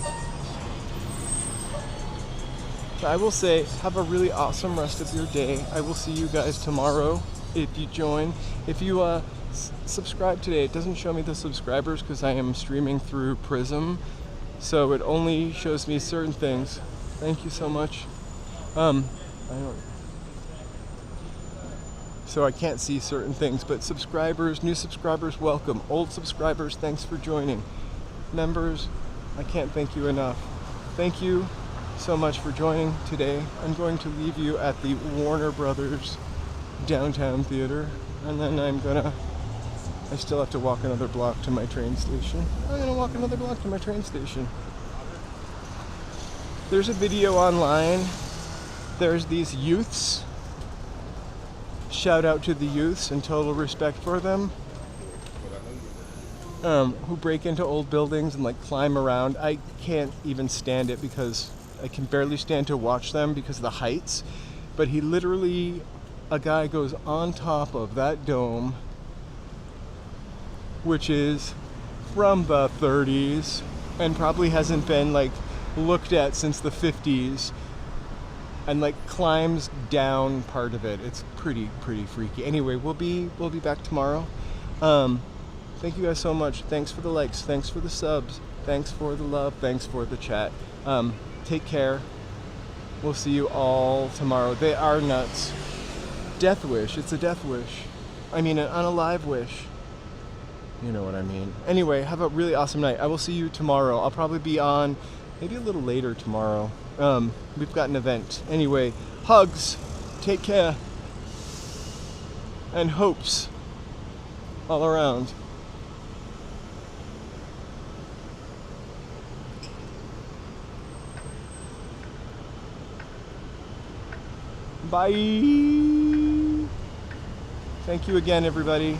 So I will say, have a really awesome rest of your day. I will see you guys tomorrow if you join. If you subscribe today, it doesn't show me the subscribers because I am streaming through Prism, so it only shows me certain things. Thank you so much. so I can't see certain things. But subscribers, new subscribers, welcome. Old subscribers, thanks for joining. Members, I can't thank you enough. Thank you so much for joining today. I'm going to leave you at the Warner Brothers Downtown Theater, and then I still have to walk another block to my train station. I'm gonna walk another block to my train station. There's a video online. There's these youths. Shout out to the youths and total respect for them. Who break into old buildings and like climb around. I can't even stand it because I can barely stand to watch them because of the heights. But a guy goes on top of that dome, which is from the 30s and probably hasn't been like looked at since the 50s, and like climbs down part of it. It's pretty freaky. Anyway, we'll be back tomorrow. Thank you guys so much. Thanks for the likes, thanks for the subs, thanks for the love, thanks for the chat. Take care. We'll see you all tomorrow. They are nuts. Death wish. It's a death wish. I mean an unalive wish. You know what I mean. Anyway, have a really awesome night. I will see you tomorrow. I'll probably be on maybe a little later tomorrow. We've got an event. Anyway, hugs. Take care. And hopes all around. Bye. Thank you again, everybody.